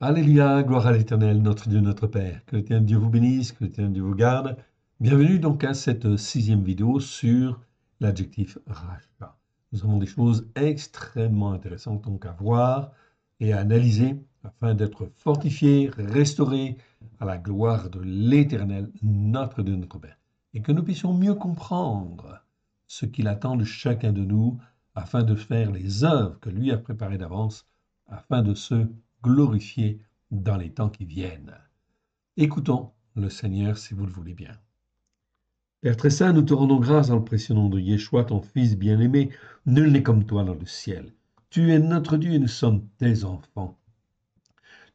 Alléluia, gloire à l'Éternel, notre Dieu, notre Père. Que l'Éternel Dieu vous bénisse, que l'Éternel Dieu vous garde. Bienvenue donc à cette sixième vidéo sur l'adjectif rachat. Nous avons des choses extrêmement intéressantes donc à voir et à analyser afin d'être fortifiés, restaurés à la gloire de l'Éternel, notre Dieu, notre Père. Et que nous puissions mieux comprendre ce qu'il attend de chacun de nous afin de faire les œuvres que lui a préparées d'avance afin de se glorifié dans les temps qui viennent. Écoutons le Seigneur si vous le voulez bien. Père très saint, nous te rendons grâce dans le précieux nom de Yeshua, ton Fils bien-aimé. Nul n'est comme toi dans le ciel. Tu es notre Dieu et nous sommes tes enfants.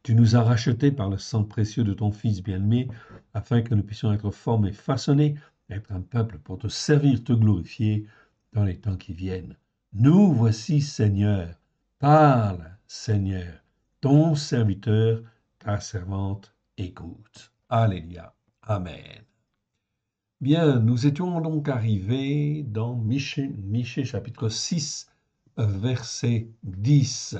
Tu nous as rachetés par le sang précieux de ton Fils bien-aimé, afin que nous puissions être formés, façonnés, être un peuple pour te servir, te glorifier dans les temps qui viennent. Nous voici, Seigneur. Parle, Seigneur. Ton serviteur, ta servante, écoute. Alléluia. Amen. Bien, nous étions donc arrivés dans Michée chapitre 6, verset 10.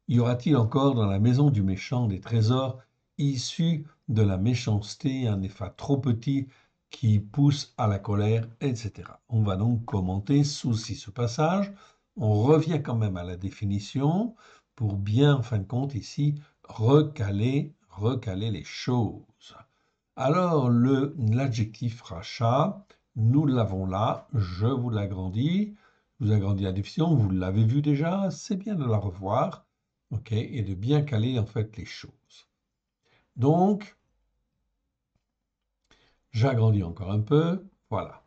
Y aura-t-il encore dans la maison du méchant des trésors issus de la méchanceté, un effet trop petit qui pousse à la colère, etc. On va donc commenter aussi ce passage. On revient quand même à la définition pour bien, en fin de compte, ici, recaler les choses. Alors, l'adjectif rachat, nous l'avons là, je vous l'agrandis, je vous agrandis la définition, vous l'avez vu déjà, c'est bien de la revoir. OK, et de bien caler en fait les choses. Donc, j'agrandis encore un peu, voilà.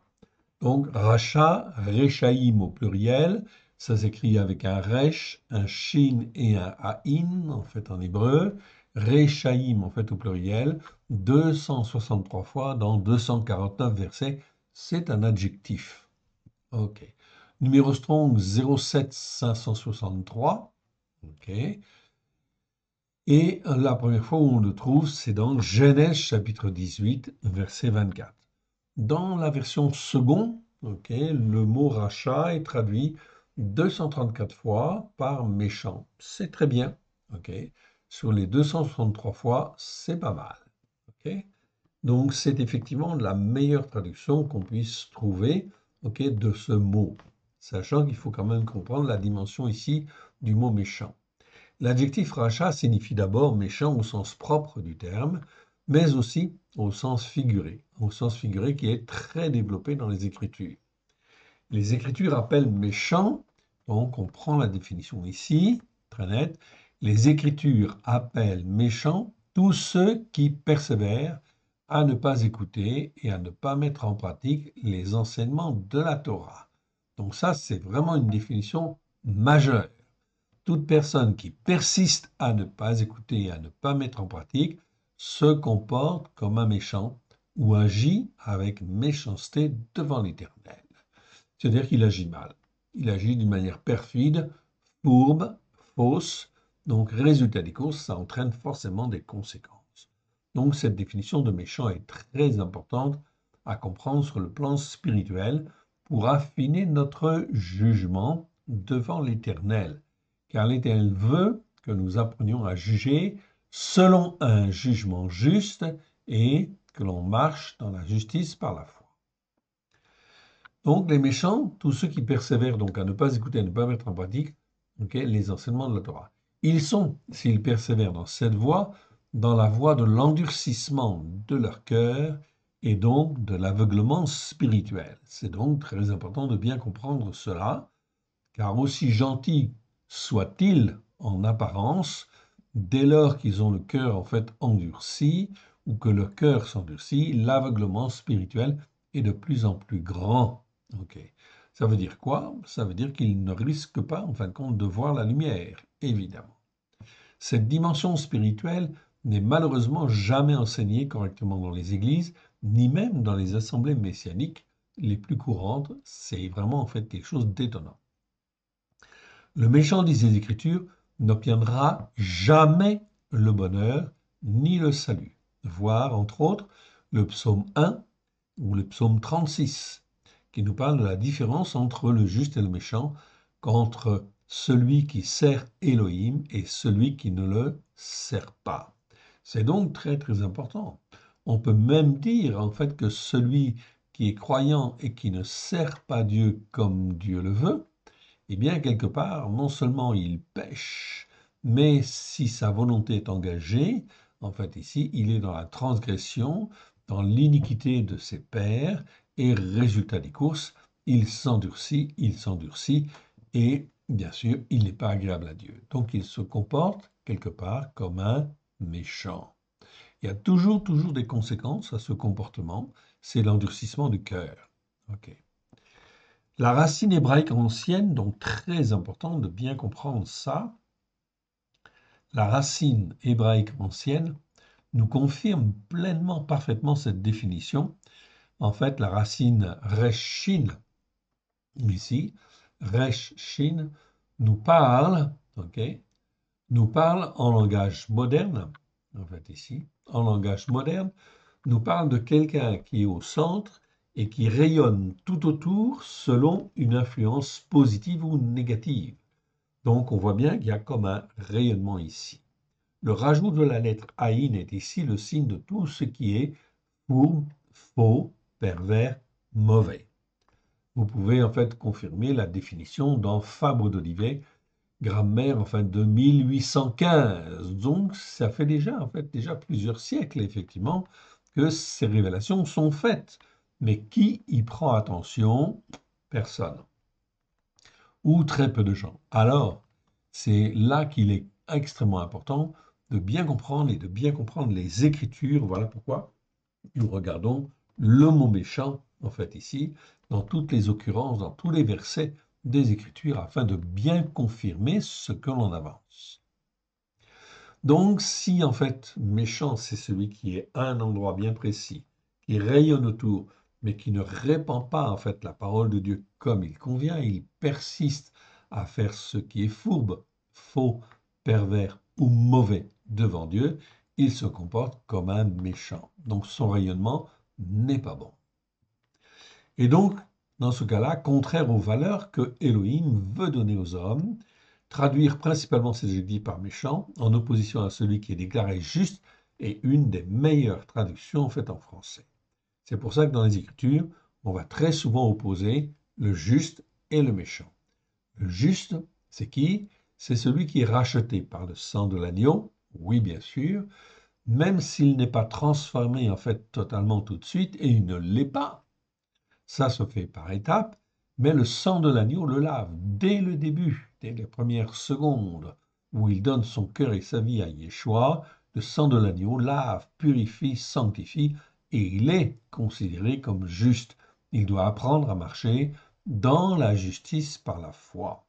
Donc, rachat, rechaïm au pluriel, ça s'écrit avec un resh, un shin et un aïn, en fait en hébreu. Rechaïm, en fait au pluriel, 263 fois dans 249 versets, c'est un adjectif. OK. Numéro strong 07563. OK. Et la première fois où on le trouve, c'est dans Genèse chapitre 18, verset 24. Dans la version seconde, le mot rachat est traduit 234 fois par méchant. C'est très bien. Sur les 263 fois, c'est pas mal. Donc c'est effectivement la meilleure traduction qu'on puisse trouver de ce mot, sachant qu'il faut quand même comprendre la dimension ici du mot méchant. L'adjectif rachat signifie d'abord méchant au sens propre du terme, mais aussi au sens figuré qui est très développé dans les Écritures. Les Écritures appellent méchant, donc on prend la définition ici, très nette, les Écritures appellent méchant tous ceux qui persévèrent à ne pas écouter et à ne pas mettre en pratique les enseignements de la Torah. Donc ça, c'est vraiment une définition majeure. Toute personne qui persiste à ne pas écouter et à ne pas mettre en pratique se comporte comme un méchant ou agit avec méchanceté devant l'Éternel. C'est-à-dire qu'il agit mal. Il agit d'une manière perfide, fourbe, fausse. Donc, résultat des courses, ça entraîne forcément des conséquences. Donc, cette définition de méchant est très importante à comprendre sur le plan spirituel pour affiner notre jugement devant l'Éternel. Car l'Éternel veut que nous apprenions à juger selon un jugement juste et que l'on marche dans la justice par la foi. Donc les méchants, tous ceux qui persévèrent donc à ne pas écouter, à ne pas mettre en pratique les enseignements de la Torah. Ils sont, s'ils persévèrent dans cette voie, dans la voie de l'endurcissement de leur cœur et donc de l'aveuglement spirituel. C'est donc très important de bien comprendre cela, car aussi gentils soient-ils en apparence, dès lors qu'ils ont le cœur en fait endurci, ou que leur cœur s'endurcit, l'aveuglement spirituel est de plus en plus grand. Ça veut dire quoi? Ça veut dire qu'ils ne risquent pas, en fin de compte, de voir la lumière, évidemment. Cette dimension spirituelle n'est malheureusement jamais enseignée correctement dans les églises, ni même dans les assemblées messianiques les plus courantes. C'est vraiment en fait quelque chose d'étonnant. Le méchant, disent les Écritures, n'obtiendra jamais le bonheur ni le salut. Voir, entre autres, le psaume 1 ou le psaume 36, qui nous parle de la différence entre le juste et le méchant, qu'entre celui qui sert Elohim et celui qui ne le sert pas. C'est donc très très important. On peut même dire en fait que celui qui est croyant et qui ne sert pas Dieu comme Dieu le veut, eh bien quelque part, non seulement il pêche, mais si sa volonté est engagée, en fait ici, il est dans la transgression, dans l'iniquité de ses pères, et résultat des courses, il s'endurcit, et bien sûr, il n'est pas agréable à Dieu. Donc il se comporte quelque part comme un méchant. Il y a toujours des conséquences à ce comportement, c'est l'endurcissement du cœur. Ok. La racine hébraïque ancienne, donc très important de bien comprendre ça, la racine hébraïque ancienne nous confirme pleinement, parfaitement cette définition. En fait, la racine reshin, ici, reshin, nous parle, ok, nous parle en langage moderne, en fait ici, en langage moderne, nous parle de quelqu'un qui est au centre et qui rayonne tout autour selon une influence positive ou négative. Donc on voit bien qu'il y a comme un rayonnement ici. Le rajout de la lettre Aïn est ici le signe de tout ce qui est fourbe, faux, pervers, mauvais. Vous pouvez en fait confirmer la définition dans Fabre d'Olivet, grammaire enfin de 1815. Donc ça fait déjà plusieurs siècles effectivement que ces révélations sont faites. Mais qui y prend attention? Personne. Ou très peu de gens. Alors, c'est là qu'il est extrêmement important de bien comprendre et de bien comprendre les Écritures. Voilà pourquoi nous regardons le mot méchant, en fait, ici, dans toutes les occurrences, dans tous les versets des Écritures, afin de bien confirmer ce que l'on avance. Donc, si en fait, méchant, c'est celui qui est à un endroit bien précis, qui rayonne autour, mais qui ne répand pas en fait la parole de Dieu comme il convient, il persiste à faire ce qui est fourbe, faux, pervers ou mauvais devant Dieu, il se comporte comme un méchant. Donc son rayonnement n'est pas bon. Et donc, dans ce cas-là, contraire aux valeurs que Elohim veut donner aux hommes, traduire principalement ces adjectifs par méchant, en opposition à celui qui est déclaré juste, est une des meilleures traductions faites en français. C'est pour ça que dans les Écritures, on va très souvent opposer le juste et le méchant. Le juste, c'est qui? C'est celui qui est racheté par le sang de l'agneau, oui bien sûr, même s'il n'est pas transformé en fait totalement tout de suite, et il ne l'est pas. Ça se fait par étapes, mais le sang de l'agneau le lave dès le début, dès les premières secondes, où il donne son cœur et sa vie à Yeshua. Le sang de l'agneau lave, purifie, sanctifie, et il est considéré comme juste. Il doit apprendre à marcher dans la justice par la foi.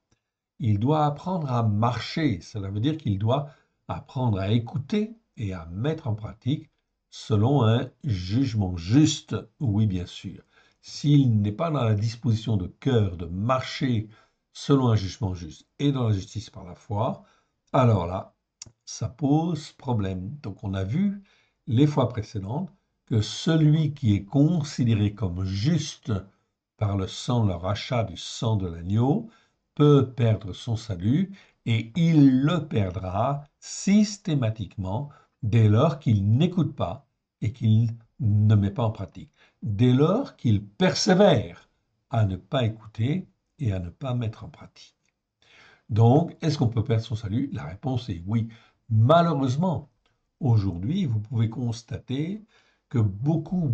Il doit apprendre à marcher, cela veut dire qu'il doit apprendre à écouter et à mettre en pratique selon un jugement juste, oui bien sûr. S'il n'est pas dans la disposition de cœur de marcher selon un jugement juste et dans la justice par la foi, alors là, ça pose problème. Donc on a vu les fois précédentes que celui qui est considéré comme juste par le sang, le rachat du sang de l'agneau, peut perdre son salut et il le perdra systématiquement dès lors qu'il n'écoute pas et qu'il ne met pas en pratique, dès lors qu'il persévère à ne pas écouter et à ne pas mettre en pratique. Donc, est-ce qu'on peut perdre son salut? La réponse est oui. Malheureusement, aujourd'hui, vous pouvez constater que beaucoup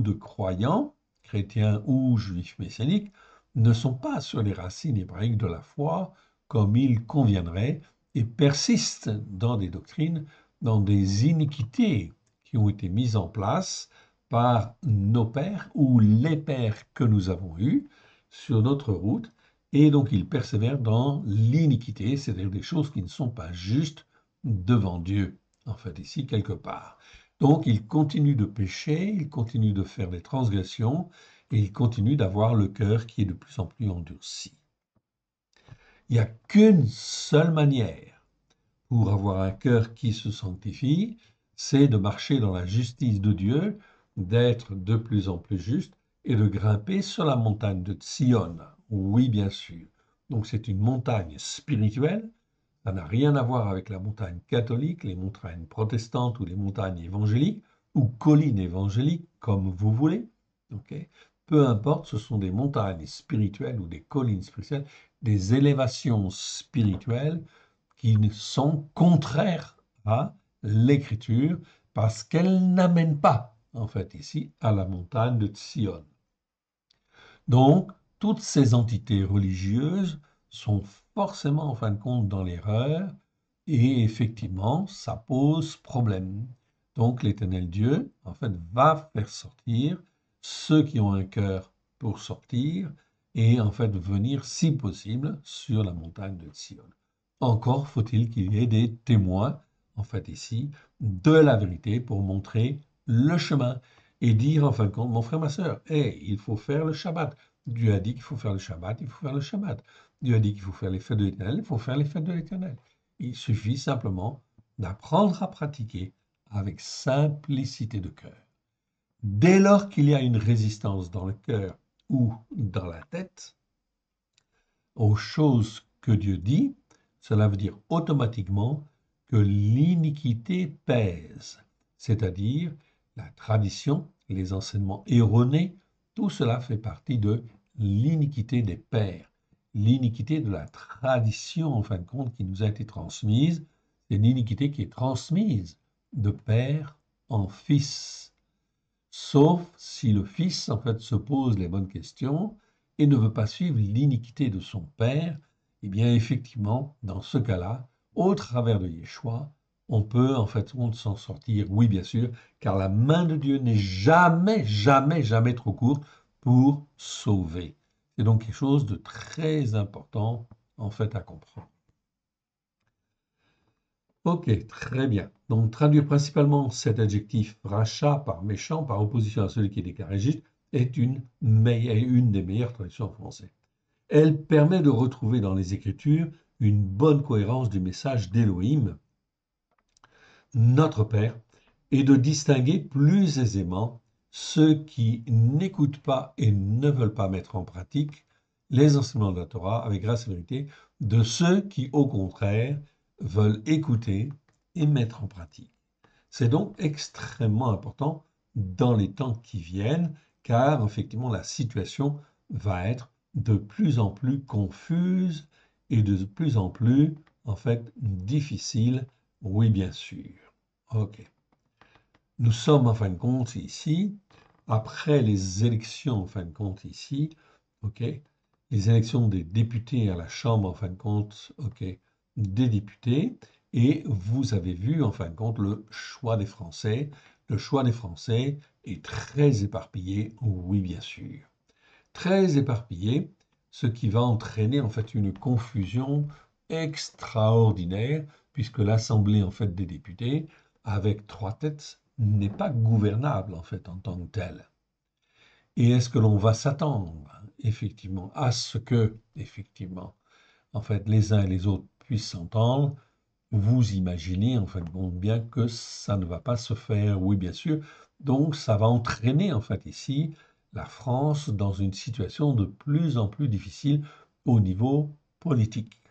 de croyants, chrétiens ou juifs messianiques, ne sont pas sur les racines hébraïques de la foi comme il conviendrait et persistent dans des doctrines, dans des iniquités qui ont été mises en place par nos pères ou les pères que nous avons eus sur notre route. Et donc ils persévèrent dans l'iniquité, c'est-à-dire des choses qui ne sont pas justes devant Dieu, en fait, ici quelque part. Donc ils continuent de pécher, ils continuent de faire des transgressions, et ils continuent d'avoir le cœur qui est de plus en plus endurci. Il n'y a qu'une seule manière pour avoir un cœur qui se sanctifie, c'est de marcher dans la justice de Dieu, d'être de plus en plus juste et de grimper sur la montagne de Sion. Oui, bien sûr. Donc c'est une montagne spirituelle. Ça n'a rien à voir avec la montagne catholique, les montagnes protestantes ou les montagnes évangéliques, ou collines évangéliques, comme vous voulez. Ok. Peu importe, ce sont des montagnes spirituelles ou des collines spirituelles, des élévations spirituelles qui sont contraires à l'écriture parce qu'elles n'amènent pas, en fait, ici, à la montagne de Sion. Donc, toutes ces entités religieuses sont forcément, en fin de compte, dans l'erreur et effectivement, ça pose problème. Donc, l'Éternel Dieu, en fait, va faire sortir ceux qui ont un cœur pour sortir et, en fait, venir, si possible, sur la montagne de Sion. Encore faut-il qu'il y ait des témoins, en fait, ici, de la vérité pour montrer le chemin et dire, en fin de compte, mon frère, ma soeur, hey, il faut faire le Shabbat. Dieu a dit qu'il faut faire le Shabbat, il faut faire le Shabbat. Dieu a dit qu'il faut faire les fêtes de l'Éternel, il faut faire les fêtes de l'Éternel. Il suffit simplement d'apprendre à pratiquer avec simplicité de cœur. Dès lors qu'il y a une résistance dans le cœur ou dans la tête aux choses que Dieu dit, cela veut dire automatiquement que l'iniquité pèse, c'est-à-dire la tradition, les enseignements erronés, tout cela fait partie de l'iniquité des pères, l'iniquité de la tradition, en fin de compte, qui nous a été transmise, c'est l'iniquité qui est transmise de père en fils, sauf si le fils, en fait, se pose les bonnes questions et ne veut pas suivre l'iniquité de son père, eh bien, effectivement, dans ce cas-là, au travers de Yeshua, on peut, en fait, s'en sortir, oui, bien sûr, car la main de Dieu n'est jamais, jamais, jamais trop courte pour sauver. C'est donc quelque chose de très important, en fait, à comprendre. Ok, très bien. Donc, traduire principalement cet adjectif rachat par méchant, par opposition à celui qui est déclaré juste, est une des meilleures traductions en français. Elle permet de retrouver dans les Écritures une bonne cohérence du message d'Élohim, notre Père, et de distinguer plus aisément ceux qui n'écoutent pas et ne veulent pas mettre en pratique les enseignements de la Torah avec grâce et vérité, de ceux qui, au contraire, veulent écouter et mettre en pratique. C'est donc extrêmement important dans les temps qui viennent, car effectivement la situation va être de plus en plus confuse et de plus en plus, en fait, difficile, oui bien sûr. Ok. Nous sommes en fin de compte ici, après les élections en fin de compte ici, ok, les élections des députés à la Chambre en fin de compte, ok, des députés, et vous avez vu en fin de compte le choix des Français. Le choix des Français est très éparpillé, oui bien sûr. Très éparpillé, ce qui va entraîner en fait une confusion extraordinaire, puisque l'Assemblée en fait des députés, avec 3 têtes, n'est pas gouvernable en fait en tant que telle. Et est-ce que l'on va s'attendre effectivement à ce que, effectivement, en fait, les uns et les autres puissent s'entendre? Vous imaginez en fait bien que ça ne va pas se faire, oui bien sûr. Donc ça va entraîner en fait ici la France dans une situation de plus en plus difficile au niveau politique,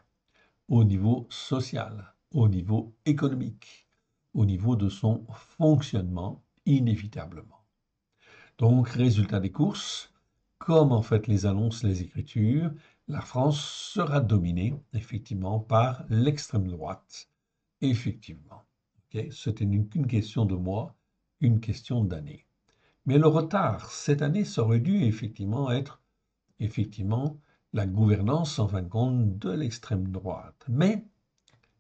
au niveau social, au niveau économique, au niveau de son fonctionnement inévitablement. Donc, résultat des courses, comme en fait les annoncent les Écritures, la France sera dominée effectivement par l'extrême droite. Effectivement. Okay? C'était qu'une question de mois, une question d'année. Mais le retard cette année, ça aurait dû effectivement être effectivement la gouvernance en fin de compte de l'extrême droite. Mais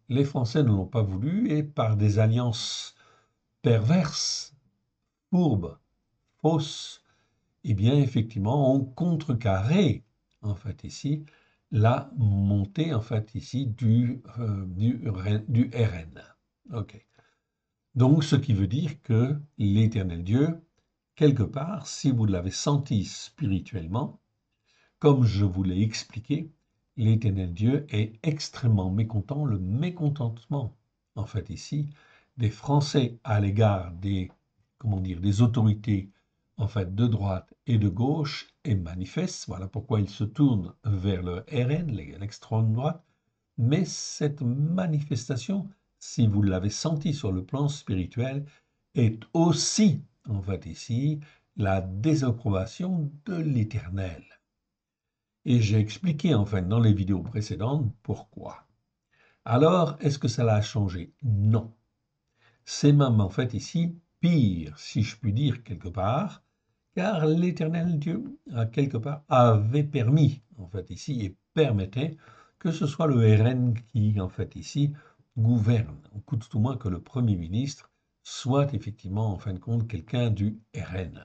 les Français ne l'ont pas voulu et par des alliances perverses, fourbes, fausses, eh bien, effectivement, on contrecarré, en fait, ici, la montée, en fait, ici, du RN. OK. Donc, ce qui veut dire que l'Éternel Dieu, quelque part, si vous l'avez senti spirituellement, comme je vous l'ai expliqué, l'Éternel Dieu est extrêmement mécontent, le mécontentement, en fait, ici, des Français à l'égard des, comment dire, des autorités en fait, de droite et de gauche est manifeste. Voilà pourquoi il se tourne vers le RN, l'extrême droite. Mais cette manifestation, si vous l'avez senti sur le plan spirituel, est aussi, en fait, ici, la désapprobation de l'Éternel. Et j'ai expliqué, en fait, dans les vidéos précédentes, pourquoi. Alors, est-ce que ça a changé? Non. C'est même, en fait, ici, pire, si je puis dire, quelque part, car l'Éternel Dieu, quelque part, avait permis, en fait, ici, et permettait que ce soit le RN qui, en fait, ici, gouverne, ou tout au moins que le Premier ministre soit effectivement, en fin de compte, quelqu'un du RN.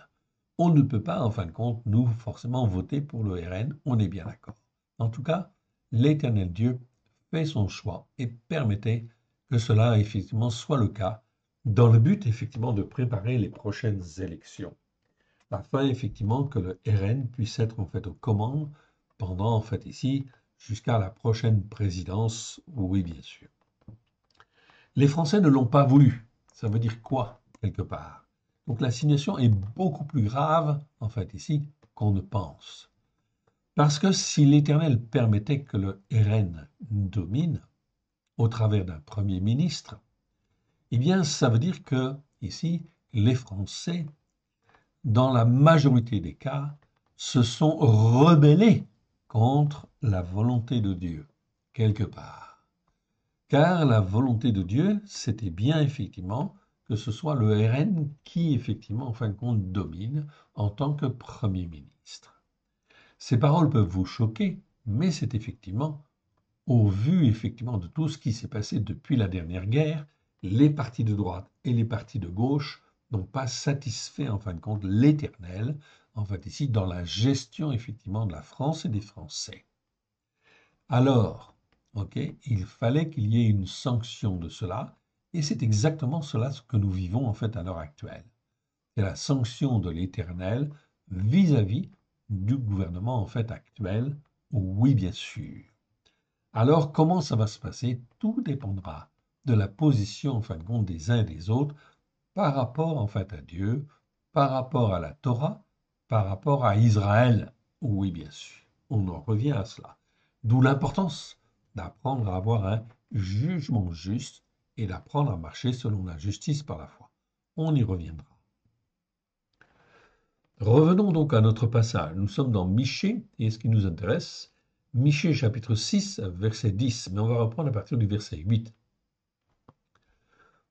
On ne peut pas, en fin de compte, nous, forcément, voter pour le RN, on est bien d'accord. En tout cas, l'Éternel Dieu fait son choix et permettait que cela, effectivement, soit le cas, dans le but, effectivement, de préparer les prochaines élections afin effectivement que le RN puisse être en fait aux commandes pendant en fait ici jusqu'à la prochaine présidence, oui bien sûr. Les Français ne l'ont pas voulu. Ça veut dire quoi quelque part? Donc la situation est beaucoup plus grave en fait ici qu'on ne pense. Parce que si l'Éternel permettait que le RN domine au travers d'un Premier ministre, eh bien ça veut dire que ici les Français dans la majorité des cas, se sont rebellés contre la volonté de Dieu, quelque part. Car la volonté de Dieu, c'était bien effectivement que ce soit le RN qui, effectivement, en fin de compte, domine en tant que Premier ministre. Ces paroles peuvent vous choquer, mais c'est effectivement, au vu effectivement de tout ce qui s'est passé depuis la dernière guerre, les partis de droite et les partis de gauche n'ont pas satisfait en fin de compte l'Éternel, en fait ici dans la gestion effectivement de la France et des Français. Alors, il fallait qu'il y ait une sanction de cela, et c'est exactement cela ce que nous vivons en fait à l'heure actuelle. C'est la sanction de l'Éternel vis-à-vis du gouvernement en fait actuel, oui bien sûr. Alors, comment ça va se passer? Tout dépendra de la position, en fin de compte, des uns et des autres par rapport, en fait, à Dieu, par rapport à la Torah, par rapport à Israël. Oui, bien sûr, on en revient à cela. D'où l'importance d'apprendre à avoir un jugement juste et d'apprendre à marcher selon la justice par la foi. On y reviendra. Revenons donc à notre passage. Nous sommes dans Michée, et ce qui nous intéresse, Michée chapitre 6, verset 10, mais on va reprendre à partir du verset 8.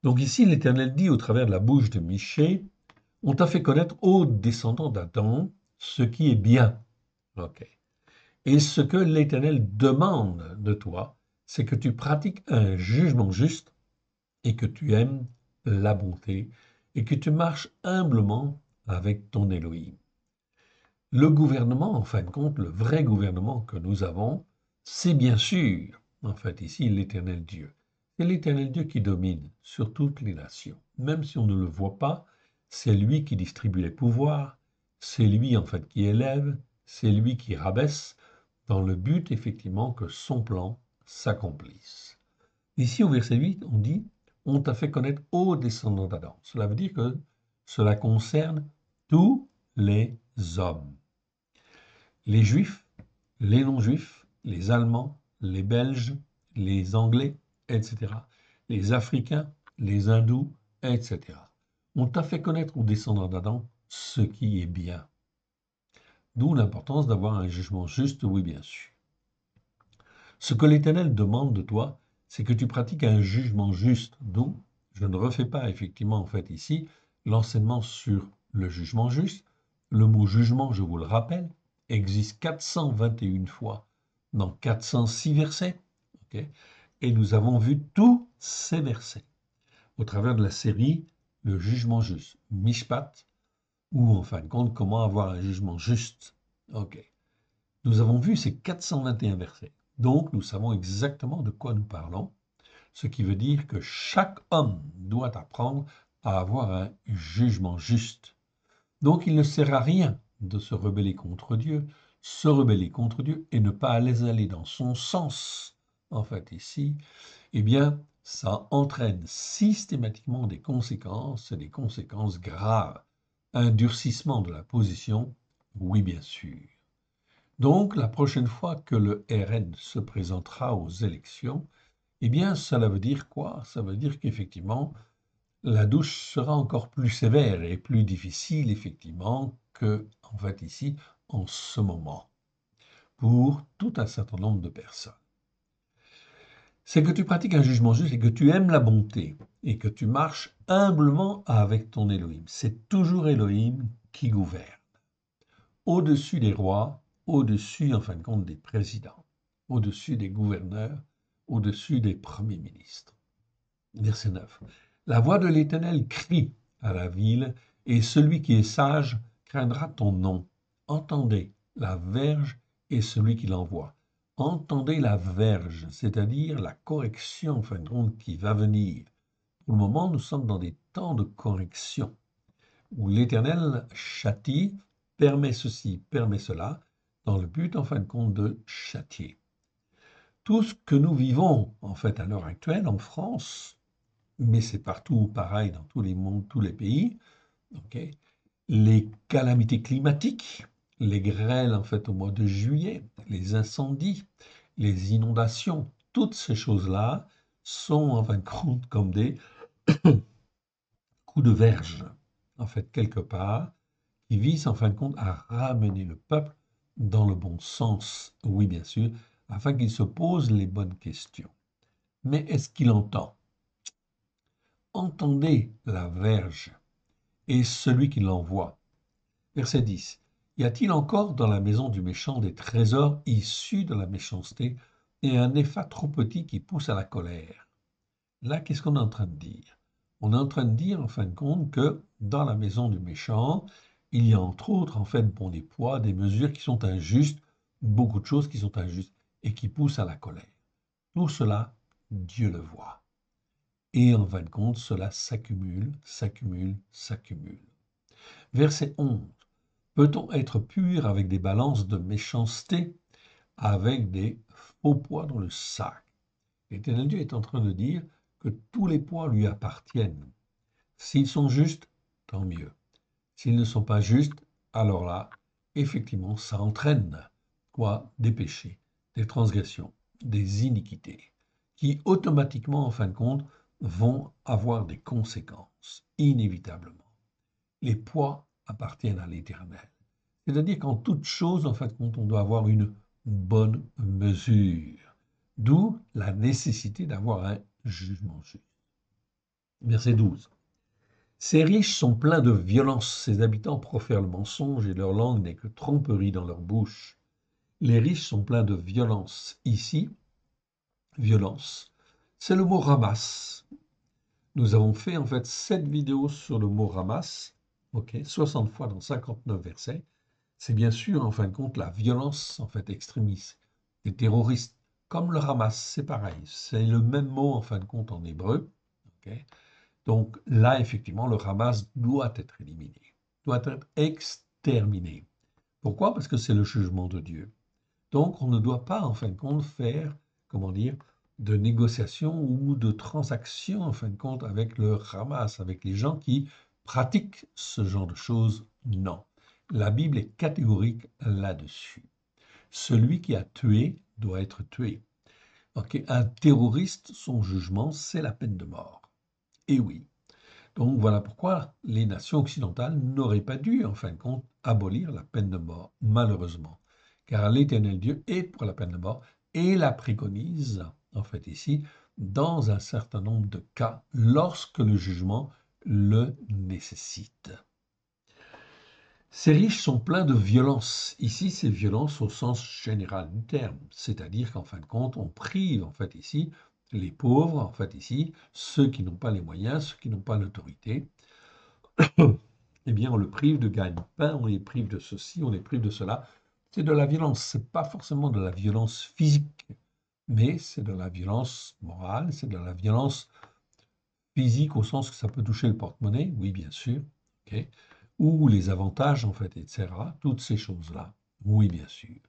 Donc ici, l'Éternel dit au travers de la bouche de Michée, « On t'a fait connaître, ô descendant d'Adam, ce qui est bien. » Et ce que l'Éternel demande de toi, c'est que tu pratiques un jugement juste et que tu aimes la bonté et que tu marches humblement avec ton Élohim. Le gouvernement, en fin de compte, le vrai gouvernement que nous avons, c'est bien sûr, en fait, ici, l'Éternel Dieu. C'est l'Éternel Dieu qui domine sur toutes les nations. Même si on ne le voit pas, c'est lui qui distribue les pouvoirs, c'est lui, en fait, qui élève, c'est lui qui rabaisse, dans le but, effectivement, que son plan s'accomplisse. Ici, au verset 8, on dit « On t'a fait connaître aux descendants d'Adam ». Cela veut dire que cela concerne tous les hommes. Les Juifs, les non-Juifs, les Allemands, les Belges, les Anglais, etc. Les Africains, les Hindous, etc. On t'a fait connaître aux descendants d'Adam ce qui est bien. D'où l'importance d'avoir un jugement juste, oui bien sûr. Ce que l'Éternel demande de toi, c'est que tu pratiques un jugement juste. D'où je ne refais pas effectivement en fait ici l'enseignement sur le jugement juste. Le mot jugement, je vous le rappelle, existe 421 fois dans 406 versets. Et nous avons vu tous ces versets au travers de la série Le jugement juste, Mishpat, ou en fin de compte, comment avoir un jugement juste. Nous avons vu ces 421 versets. Donc, nous savons exactement de quoi nous parlons, ce qui veut dire que chaque homme doit apprendre à avoir un jugement juste. Donc, il ne sert à rien de se rebeller contre Dieu, se rebeller contre Dieu et ne pas aller dans son sens. En fait, ici, eh bien, ça entraîne systématiquement des conséquences, et des conséquences graves. Un durcissement de la position? Oui, bien sûr. Donc, la prochaine fois que le RN se présentera aux élections, eh bien, cela veut dire quoi? Ça veut dire qu'effectivement, la douche sera encore plus sévère et plus difficile, effectivement, que, en fait, ici, en ce moment, pour tout un certain nombre de personnes. C'est que tu pratiques un jugement juste et que tu aimes la bonté et que tu marches humblement avec ton Elohim. C'est toujours Elohim qui gouverne. Au-dessus des rois, au-dessus, en fin de compte, des présidents, au-dessus des gouverneurs, au-dessus des premiers ministres. Verset 9. La voix de l'Éternel crie à la ville, et celui qui est sage craindra ton nom. Entendez la verge et celui qui l'envoie. Entendez la verge, c'est-à-dire la correction, en fin de compte, qui va venir. Pour le moment, nous sommes dans des temps de correction, où l'Éternel châtie, permet ceci, permet cela, dans le but, en fin de compte, de châtier. Tout ce que nous vivons, en fait, à l'heure actuelle, en France, mais c'est partout pareil dans tous les mondes, tous les pays, okay, les calamités climatiques, les grêles, en fait, au mois de juillet, les incendies, les inondations, toutes ces choses-là sont, en fin de compte, comme des coups de verge, en fait, quelque part, qui visent, en fin de compte, à ramener le peuple dans le bon sens, oui, bien sûr, afin qu'il se pose les bonnes questions. Mais est-ce qu'il entend? Entendez la verge et celui qui l'envoie. Verset 10. Y a-t-il encore dans la maison du méchant des trésors issus de la méchanceté et un épha trop petit qui pousse à la colère? Là, qu'est-ce qu'on est en train de dire? On est en train de dire, en fin de compte, que dans la maison du méchant, il y a entre autres, en fait, bon, des poids, des mesures qui sont injustes, beaucoup de choses qui sont injustes et qui poussent à la colère. Tout cela, Dieu le voit. Et en fin de compte, cela s'accumule, s'accumule, s'accumule. Verset 11. Peut-on être pur avec des balances de méchanceté, avec des faux poids dans le sac? L'Éternel Dieu est en train de dire que tous les poids lui appartiennent. S'ils sont justes, tant mieux. S'ils ne sont pas justes, alors là, effectivement, ça entraîne quoi? Des péchés, des transgressions, des iniquités, qui automatiquement, en fin de compte, vont avoir des conséquences, inévitablement. Les poids appartiennent à l'Éternel. C'est-à-dire qu'en toute chose, en fin de compte, on doit avoir une bonne mesure. D'où la nécessité d'avoir un jugement juste. Verset 12. Ces riches sont pleins de violence, ces habitants profèrent le mensonge et leur langue n'est que tromperie dans leur bouche. Les riches sont pleins de violence. Ici, violence, c'est le mot ramasse. Nous avons fait en fait 7 vidéos sur le mot ramasse, 60 fois dans 59 versets. C'est bien sûr en fin de compte la violence en fait extrémiste, des terroristes, comme le Hamas, c'est pareil, c'est le même mot en fin de compte en hébreu. Donc là, effectivement, le Hamas doit être éliminé, doit être exterminé. Pourquoi? Parce que c'est le jugement de Dieu. Donc on ne doit pas en fin de compte faire, comment dire, de négociations ou de transactions en fin de compte avec le Hamas, avec les gens qui pratiquent ce genre de choses. Non. La Bible est catégorique là-dessus. Celui qui a tué doit être tué. Un terroriste, son jugement, c'est la peine de mort. Et oui. Donc voilà pourquoi les nations occidentales n'auraient pas dû, en fin de compte, abolir la peine de mort, malheureusement. Car l'Éternel Dieu est pour la peine de mort et la préconise, en fait ici, dans un certain nombre de cas, lorsque le jugement le nécessite. Ces riches sont pleins de violence. Ici, c'est violence au sens général du terme, c'est-à-dire qu'en fin de compte, on prive en fait ici les pauvres, en fait ici, ceux qui n'ont pas les moyens, ceux qui n'ont pas l'autorité, eh bien, on le prive de gagne-pain, on les prive de ceci, on les prive de cela. C'est de la violence. C'est pas forcément de la violence physique, mais c'est de la violence morale, c'est de la violence physique au sens que ça peut toucher le porte-monnaie, oui, bien sûr, ou les avantages, en fait, etc. Toutes ces choses-là, oui, bien sûr.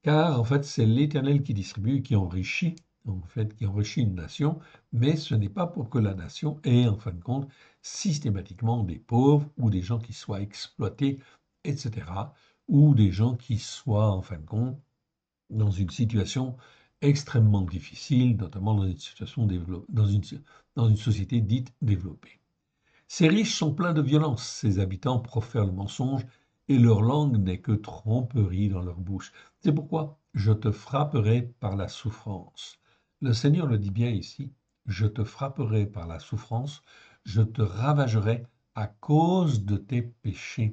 Car, en fait, c'est l'Éternel qui distribue et qui enrichit, en fait, qui enrichit une nation, mais ce n'est pas pour que la nation ait, en fin de compte, systématiquement des pauvres ou des gens qui soient exploités, etc., ou des gens qui soient, en fin de compte, dans une situation extrêmement difficile, notamment dans une situation dans une société dite développée. Ces riches sont pleins de violence, ces habitants profèrent le mensonge, et leur langue n'est que tromperie dans leur bouche. C'est pourquoi je te frapperai par la souffrance. Le Seigneur le dit bien ici, je te frapperai par la souffrance, je te ravagerai à cause de tes péchés.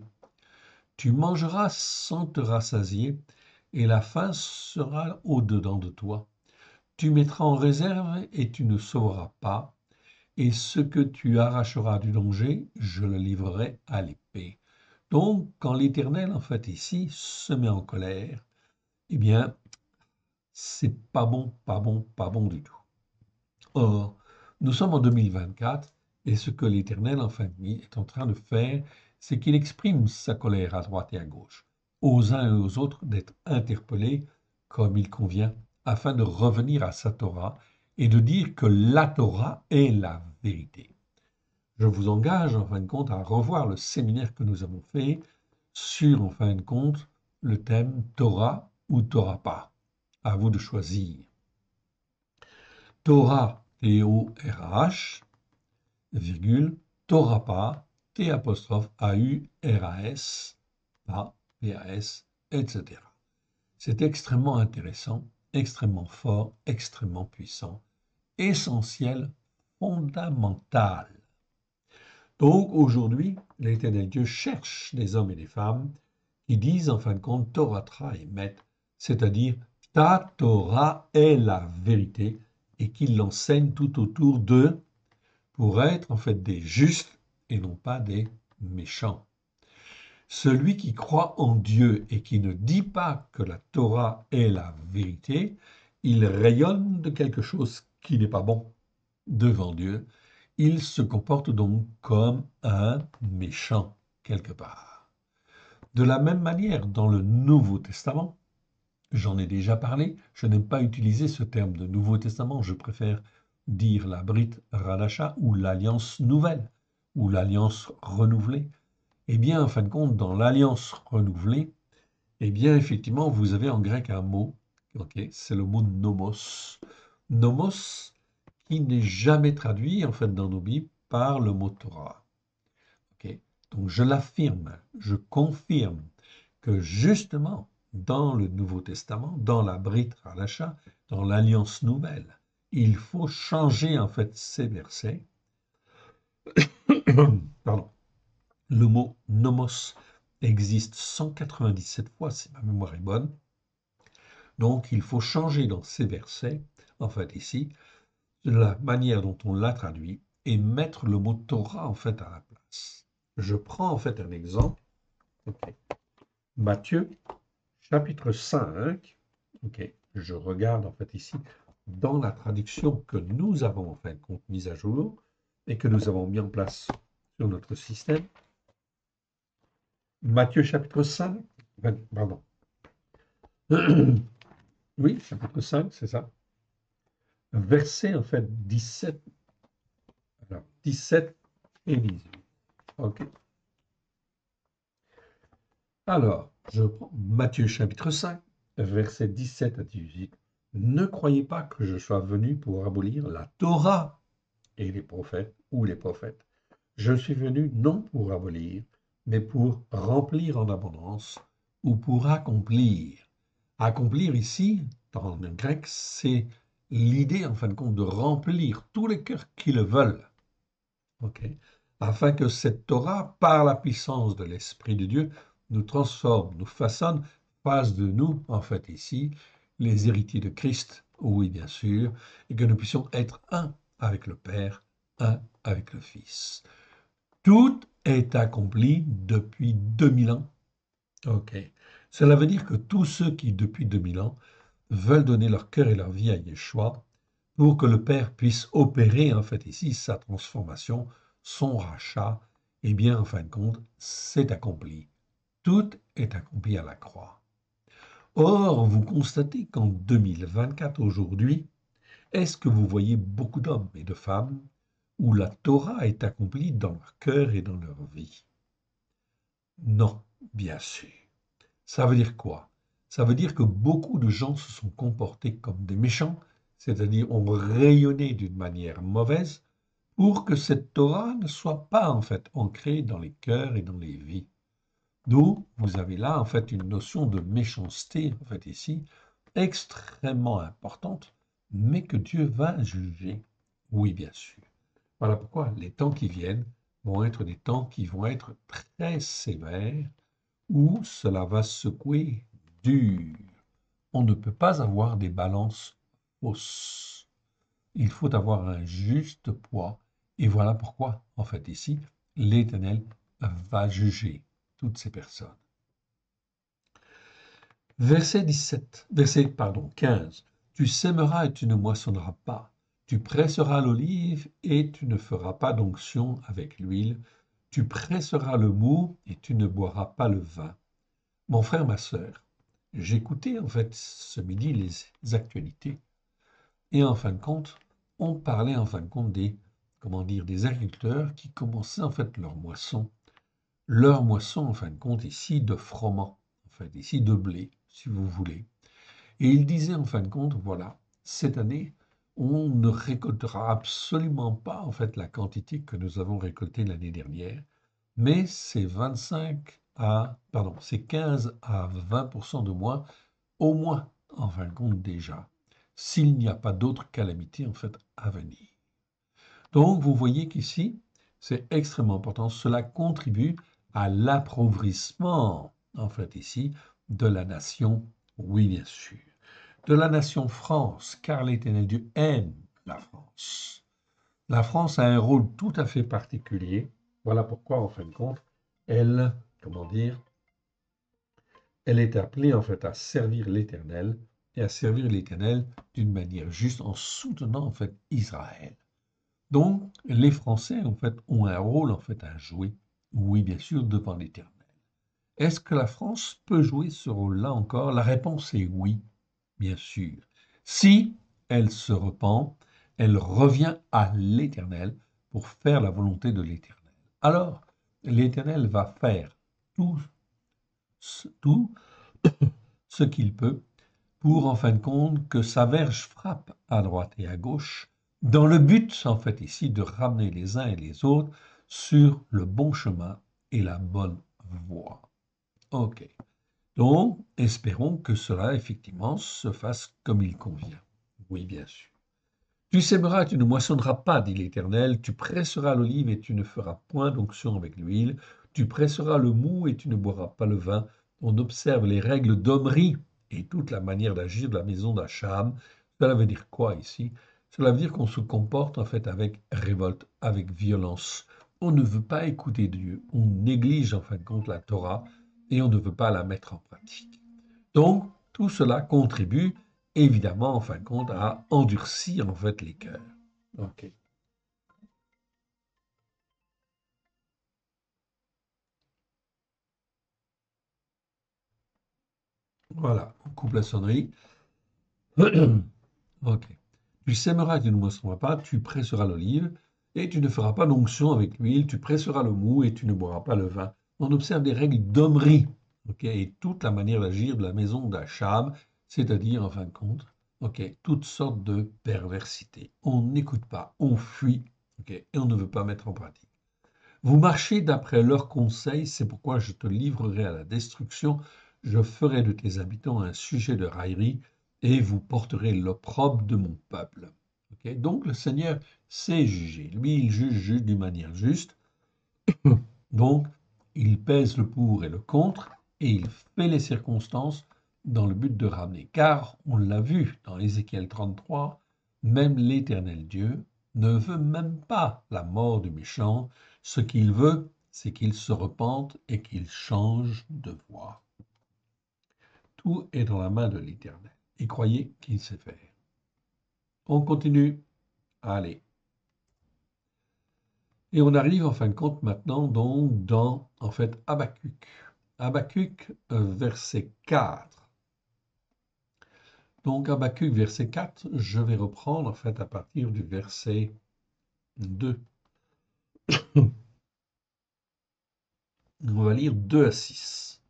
Tu mangeras sans te rassasier, et la faim sera au-dedans de toi. Tu mettras en réserve et tu ne sauras pas, et ce que tu arracheras du danger, je le livrerai à l'épée. Donc, quand l'Éternel, en fait, ici, se met en colère, eh bien, c'est pas bon, pas bon, pas bon du tout. Or, nous sommes en 2024, et ce que l'Éternel, en fin est en train de faire, c'est qu'il exprime sa colère à droite et à gauche, aux uns et aux autres d'être interpellés comme il convient, afin de revenir à sa Torah et de dire que la Torah est la vérité. Je vous engage, en fin de compte, à revoir le séminaire que nous avons fait sur, en fin de compte, le thème Torah ou Torah pas. À vous de choisir. Torah, T-O-R-A-H, virgule, Torah pas, T-A-U-R-A-S, pas, P-A-S, etc. C'est extrêmement intéressant, extrêmement fort, extrêmement puissant, essentiel, fondamental. Donc aujourd'hui, l'Éternel Dieu cherche des hommes et des femmes qui disent en fin de compte Torah Tra Emet, c'est-à-dire ta Torah est la vérité et qui l'enseignent tout autour d'eux pour être en fait des justes et non pas des méchants. Celui qui croit en Dieu et qui ne dit pas que la Torah est la vérité, il rayonne de quelque chose qui n'est pas bon devant Dieu. Il se comporte donc comme un méchant quelque part. De la même manière, dans le Nouveau Testament, j'en ai déjà parlé, je n'aime pas utiliser ce terme de Nouveau Testament, je préfère dire la Brit Radasha ou l'Alliance nouvelle ou l'Alliance renouvelée. Eh bien, en fin de compte, dans l'Alliance renouvelée, eh bien, effectivement, vous avez en grec un mot, ok, c'est le mot nomos. Nomos, qui n'est jamais traduit, en fait, dans nos Bibles, par le mot Torah. Okay. Donc, je l'affirme, je confirme que justement, dans le Nouveau Testament, dans la Brit Hadasha, dans l'Alliance nouvelle, il faut changer, en fait, ces versets. Pardon. Le mot nomos existe 197 fois, si ma mémoire est bonne. Donc, il faut changer dans ces versets, en fait, ici, la manière dont on l'a traduit et mettre le mot Torah, en fait, à la place. Je prends, en fait, un exemple. Okay. Matthieu, chapitre 5. Okay. Je regarde, en fait, ici, dans la traduction que nous avons, en fin de compte, mise à jour et que nous avons mis en place sur notre système. Matthieu, chapitre 5. Pardon. Oui, chapitre 5, c'est ça. Verset, en fait, 17. Alors, 17 et 18. OK. Alors, je prends Matthieu, chapitre 5, versets 17 à 18. Ne croyez pas que je sois venu pour abolir la Torah et les prophètes ou les prophètes. Je suis venu non pour abolir, mais pour remplir en abondance ou pour accomplir. Accomplir ici, dans le grec, c'est l'idée, en fin de compte, de remplir tous les cœurs qui le veulent, okay, afin que cette Torah, par la puissance de l'Esprit de Dieu, nous transforme, nous façonne, fasse de nous, en fait, ici, les héritiers de Christ, oui, bien sûr, et que nous puissions être un avec le Père, un avec le Fils. Tout est accompli depuis 2000 ans. OK. Cela veut dire que tous ceux qui, depuis 2000 ans, veulent donner leur cœur et leur vie à Yeshua pour que le Père puisse opérer, en fait, ici, sa transformation, son rachat, eh bien, en fin de compte, c'est accompli. Tout est accompli à la croix. Or, vous constatez qu'en 2024, aujourd'hui, Est-ce que vous voyez beaucoup d'hommes et de femmes où la Torah est accomplie dans leur cœur et dans leur vie? Non, bien sûr. Ça veut dire quoi? Ça veut dire que beaucoup de gens se sont comportés comme des méchants, c'est-à-dire ont rayonné d'une manière mauvaise pour que cette Torah ne soit pas en fait ancrée dans les cœurs et dans les vies. D'où vous avez là en fait une notion de méchanceté en fait ici extrêmement importante, mais que Dieu va juger. Oui, bien sûr. Voilà pourquoi les temps qui viennent vont être des temps qui vont être très sévères, où cela va secouer dur. On ne peut pas avoir des balances fausses. Il faut avoir un juste poids. Et voilà pourquoi, en fait, ici, l'Éternel va juger toutes ces personnes. Verset 17, verset 15. Tu sèmeras et tu ne moissonneras pas. Tu presseras l'olive et tu ne feras pas d'onction avec l'huile. Tu presseras le mou et tu ne boiras pas le vin. Mon frère, ma sœur, j'écoutais en fait ce midi les actualités et en fin de compte, on parlait en fin de compte des, comment dire, des agriculteurs qui commençaient en fait leur moisson en fin de compte ici de froment, en fait ici de blé, si vous voulez. Et ils disaient en fin de compte, voilà, cette année, on ne récoltera absolument pas en fait la quantité que nous avons récoltée l'année dernière, mais c'est 15 à 20% de moins, au moins, en fin de compte déjà, s'il n'y a pas d'autres calamités en fait à venir. Donc, vous voyez qu'ici, c'est extrêmement important. Cela contribue à l'appauvrissement, en fait, ici, de la nation, oui, bien sûr, de la nation France, car l'Éternel Dieu aime la France. La France a un rôle tout à fait particulier. Voilà pourquoi, en fin de compte, elle, comment dire, elle est appelée en fait à servir l'Éternel et à servir l'Éternel d'une manière juste en soutenant en fait Israël. Donc, les Français, en fait, ont un rôle, en fait, à jouer, oui, bien sûr, devant l'Éternel. Est-ce que la France peut jouer ce rôle-là encore? La réponse est oui, bien sûr. Si elle se repent, elle revient à l'Éternel pour faire la volonté de l'Éternel. Alors, l'Éternel va faire tout, tout ce qu'il peut pour, en fin de compte, que sa verge frappe à droite et à gauche, dans le but, en fait, ici, de ramener les uns et les autres sur le bon chemin et la bonne voie. OK. Donc, espérons que cela, effectivement, se fasse comme il convient. Oui, bien sûr. Tu sèmeras, tu ne moissonneras pas, dit l'Éternel, tu presseras l'olive et tu ne feras point d'onction avec l'huile, tu presseras le mou et tu ne boiras pas le vin. On observe les règles d'Omri et toute la manière d'agir de la maison d'Acham. Cela veut dire quoi ici? Cela veut dire qu'on se comporte en fait avec révolte, avec violence. On ne veut pas écouter Dieu, on néglige en fin de compte la Torah et on ne veut pas la mettre en pratique. Donc, tout cela contribue évidemment, en fin de compte, à endurcir en fait les cœurs. Ok. Voilà, on coupe la sonnerie. Ok. Tu sèmeras et tu ne moissonneras pas, tu presseras l'olive, et tu ne feras pas d'onction avec l'huile, tu presseras le mou et tu ne boiras pas le vin. On observe des règles d'Omri, ok, et toute la manière d'agir de la maison d'Achab, c'est-à-dire, en fin de compte, ok, toutes sortes de perversités. On n'écoute pas, on fuit, ok, et on ne veut pas mettre en pratique. Vous marchez d'après leurs conseils, c'est pourquoi je te livrerai à la destruction, je ferai de tes habitants un sujet de raillerie, et vous porterez l'opprobre de mon peuple. Ok. Donc le Seigneur sait juger. Lui, il juge d'une manière juste. Donc, il pèse le pour et le contre, et il fait les circonstances dans le but de ramener. Car, on l'a vu dans Ézéchiel 33, même l'Éternel Dieu ne veut même pas la mort du méchant. Ce qu'il veut, c'est qu'il se repente et qu'il change de voie. Tout est dans la main de l'Éternel. Et croyez qu'il sait faire. On continue. Allez. Et on arrive en fin de compte maintenant donc dans en fait Habakkuk. Habakkuk verset 4. Donc Habakkuk, verset 4, je vais reprendre en fait à partir du verset 2. On va lire 2 à 6.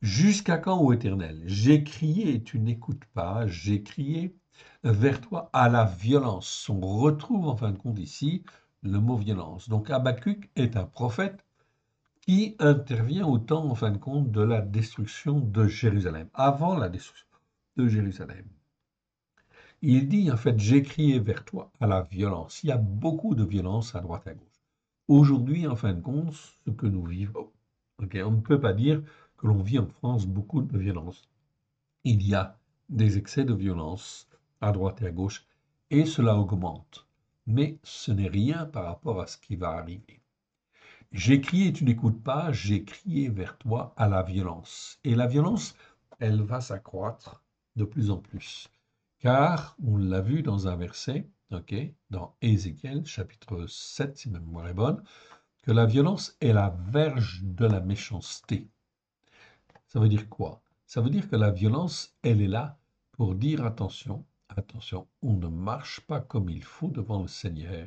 Jusqu'à quand, ô Éternel? J'ai crié et tu n'écoutes pas, j'ai crié vers toi à la violence. On retrouve en fin de compte ici le mot violence. Donc Habakkuk est un prophète qui intervient au temps en fin de compte de la destruction de Jérusalem, avant la destruction de Jérusalem. Il dit en fait, j'ai crié vers toi à la violence. Il y a beaucoup de violence à droite et à gauche. Aujourd'hui, en fin de compte, ce que nous vivons, on ne peut pas dire que l'on vit en France beaucoup de violence. Il y a des excès de violence à droite et à gauche, et cela augmente. Mais ce n'est rien par rapport à ce qui va arriver. J'ai crié, tu n'écoutes pas, j'ai crié vers toi à la violence. Et la violence, elle va s'accroître de plus en plus. Car, on l'a vu dans un verset, dans Ézéchiel, chapitre 7, si ma mémoire est bonne, que la violence est la verge de la méchanceté. Ça veut dire quoi? Ça veut dire que la violence, elle est là pour dire attention, attention, on ne marche pas comme il faut devant le Seigneur.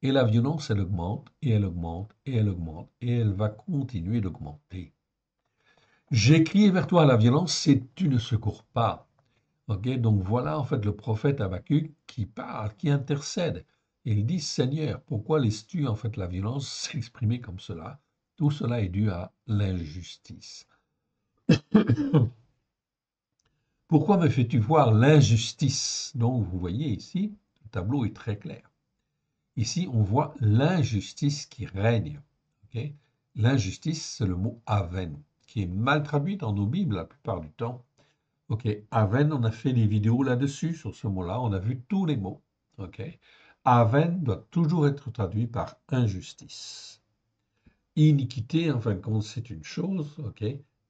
Et la violence, elle augmente, et elle augmente, et elle augmente, et elle va continuer d'augmenter. J'ai crié vers toi la violence, et tu ne secours pas. Donc voilà en fait le prophète Habakkuk qui parle, qui intercède. Et il dit, Seigneur, pourquoi laisses-tu en fait la violence s'exprimer comme cela? Tout cela est dû à l'injustice. Pourquoi me fais-tu voir l'injustice? Donc vous voyez ici, le tableau est très clair. Ici, on voit l'injustice qui règne. L'injustice, c'est le mot aven, qui est mal traduit dans nos Bibles la plupart du temps. Aven, on a fait des vidéos là-dessus, sur ce mot-là, on a vu tous les mots. Aven doit toujours être traduit par injustice. Iniquité, en fin de compte, c'est une chose,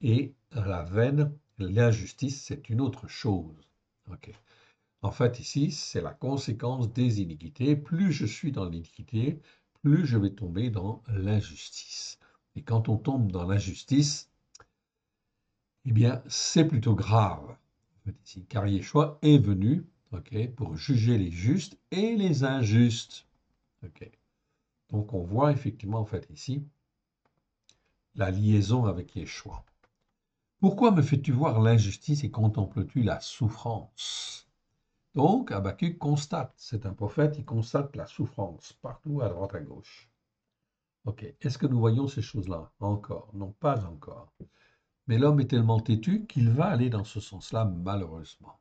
et la veine, l'injustice, c'est une autre chose. En fait, ici, c'est la conséquence des iniquités. Plus je suis dans l'iniquité, plus je vais tomber dans l'injustice. Et quand on tombe dans l'injustice, eh bien, c'est plutôt grave. Ici, car Yeshua est venu pour juger les justes et les injustes. Donc, on voit effectivement, en fait, ici, la liaison avec Yeshua. Pourquoi me fais-tu voir l'injustice et contemples-tu la souffrance? Donc, Habakkuk constate, c'est un prophète, il constate la souffrance partout à droite à gauche. Est-ce que nous voyons ces choses-là? Encore, non, pas encore. Mais l'homme est tellement têtu qu'il va aller dans ce sens-là, malheureusement.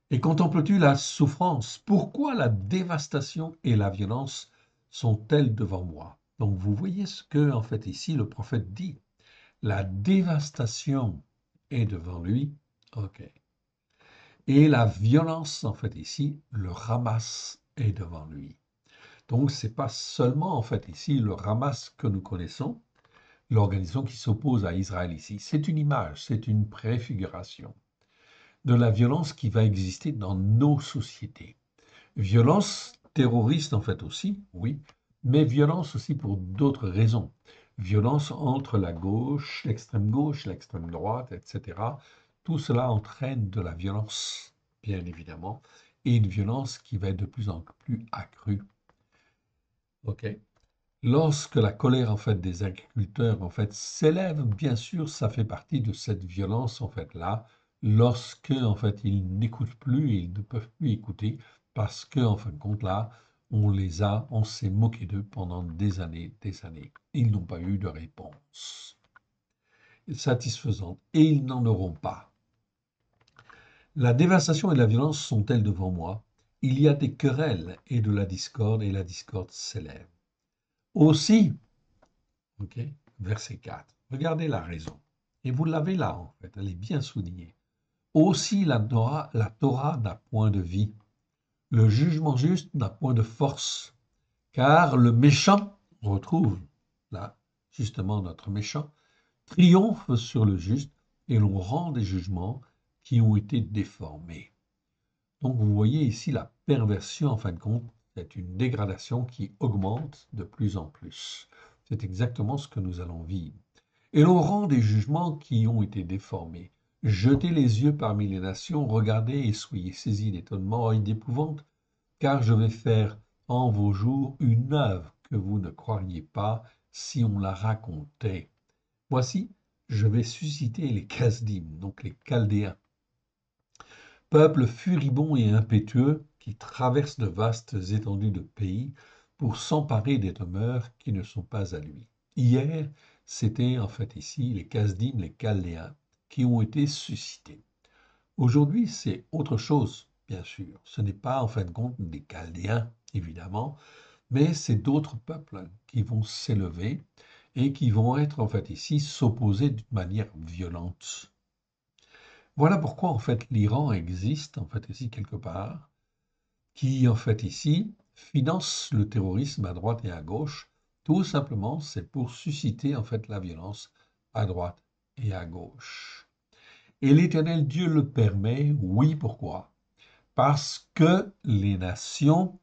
Et contemples-tu la souffrance? Pourquoi la dévastation et la violence sont-elles devant moi? Donc, vous voyez ce que, en fait, ici, le prophète dit. La dévastation est devant lui, et la violence, en fait, ici, le Hamas est devant lui. Donc, ce n'est pas seulement, en fait, ici, le Hamas que nous connaissons, l'organisation qui s'oppose à Israël ici. C'est une image, c'est une préfiguration de la violence qui va exister dans nos sociétés. Violence terroriste, en fait, aussi, oui, mais violence aussi pour d'autres raisons. Violence entre la gauche, l'extrême droite, etc. Tout cela entraîne de la violence, bien évidemment, et une violence qui va être de plus en plus accrue. Lorsque la colère en fait des agriculteurs en fait s'élève, bien sûr, ça fait partie de cette violence en fait là. Lorsque en fait ils n'écoutent plus, ils ne peuvent plus écouter parce que en fin de compte là, on s'est moqué d'eux pendant des années, des années. Ils n'ont pas eu de réponse satisfaisante et ils n'en auront pas. La dévastation et la violence sont-elles devant moi? Il y a des querelles et de la discorde et la discorde s'élève. Aussi, verset 4. Regardez la raison. Et vous l'avez là, en fait, elle est bien soulignée. Aussi la Torah n'a point de vie. Le jugement juste n'a point de force. Car le méchant, on retrouve là, justement, notre méchant, triomphe sur le juste et l'on rend des jugements qui ont été déformés. Donc vous voyez ici la perversion, en fin de compte, c'est une dégradation qui augmente de plus en plus. C'est exactement ce que nous allons vivre. Et l'on rend des jugements qui ont été déformés. Jetez les yeux parmi les nations, regardez et soyez saisis d'étonnement et d'épouvante, car je vais faire en vos jours une œuvre que vous ne croiriez pas si on la racontait. Voici, je vais susciter les Kasdim, donc les Chaldéens, peuple furibond et impétueux qui traverse de vastes étendues de pays pour s'emparer des demeures qui ne sont pas à lui. Hier, c'était en fait ici les Kasdim, les Chaldéens, qui ont été suscités. Aujourd'hui, c'est autre chose, bien sûr. Ce n'est pas en fin de compte des Chaldéens, évidemment, mais c'est d'autres peuples qui vont s'élever et qui vont être en fait ici s'opposer d'une manière violente. Voilà pourquoi en fait l'Iran existe en fait ici quelque part, qui en fait ici finance le terrorisme à droite et à gauche. Tout simplement, c'est pour susciter en fait la violence à droite et à gauche. Et l'Éternel Dieu le permet, oui, pourquoi? Parce que les nations,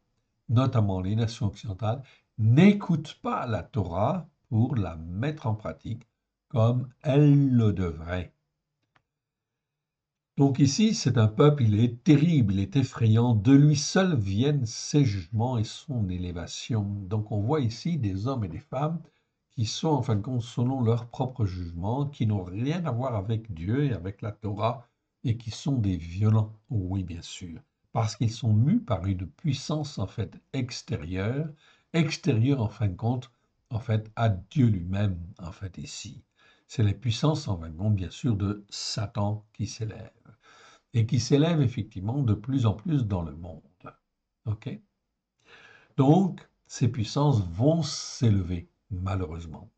notamment les nations occidentales, n'écoutent pas la Torah pour la mettre en pratique comme elles le devraient. Donc ici, c'est un peuple, il est terrible, il est effrayant, de lui seul viennent ses jugements et son élévation. Donc on voit ici des hommes et des femmes qui sont en fin de compte selon leur propre jugement, qui n'ont rien à voir avec Dieu et avec la Torah, et qui sont des violents, oui bien sûr, parce qu'ils sont mus par une puissance en fait extérieure, extérieure en fin de compte, en fait à Dieu lui-même, en fait ici. C'est les puissances en fin de compte, bien sûr, de Satan qui s'élèvent et qui s'élève effectivement de plus en plus dans le monde. OK? Donc, ces puissances vont s'élever, malheureusement.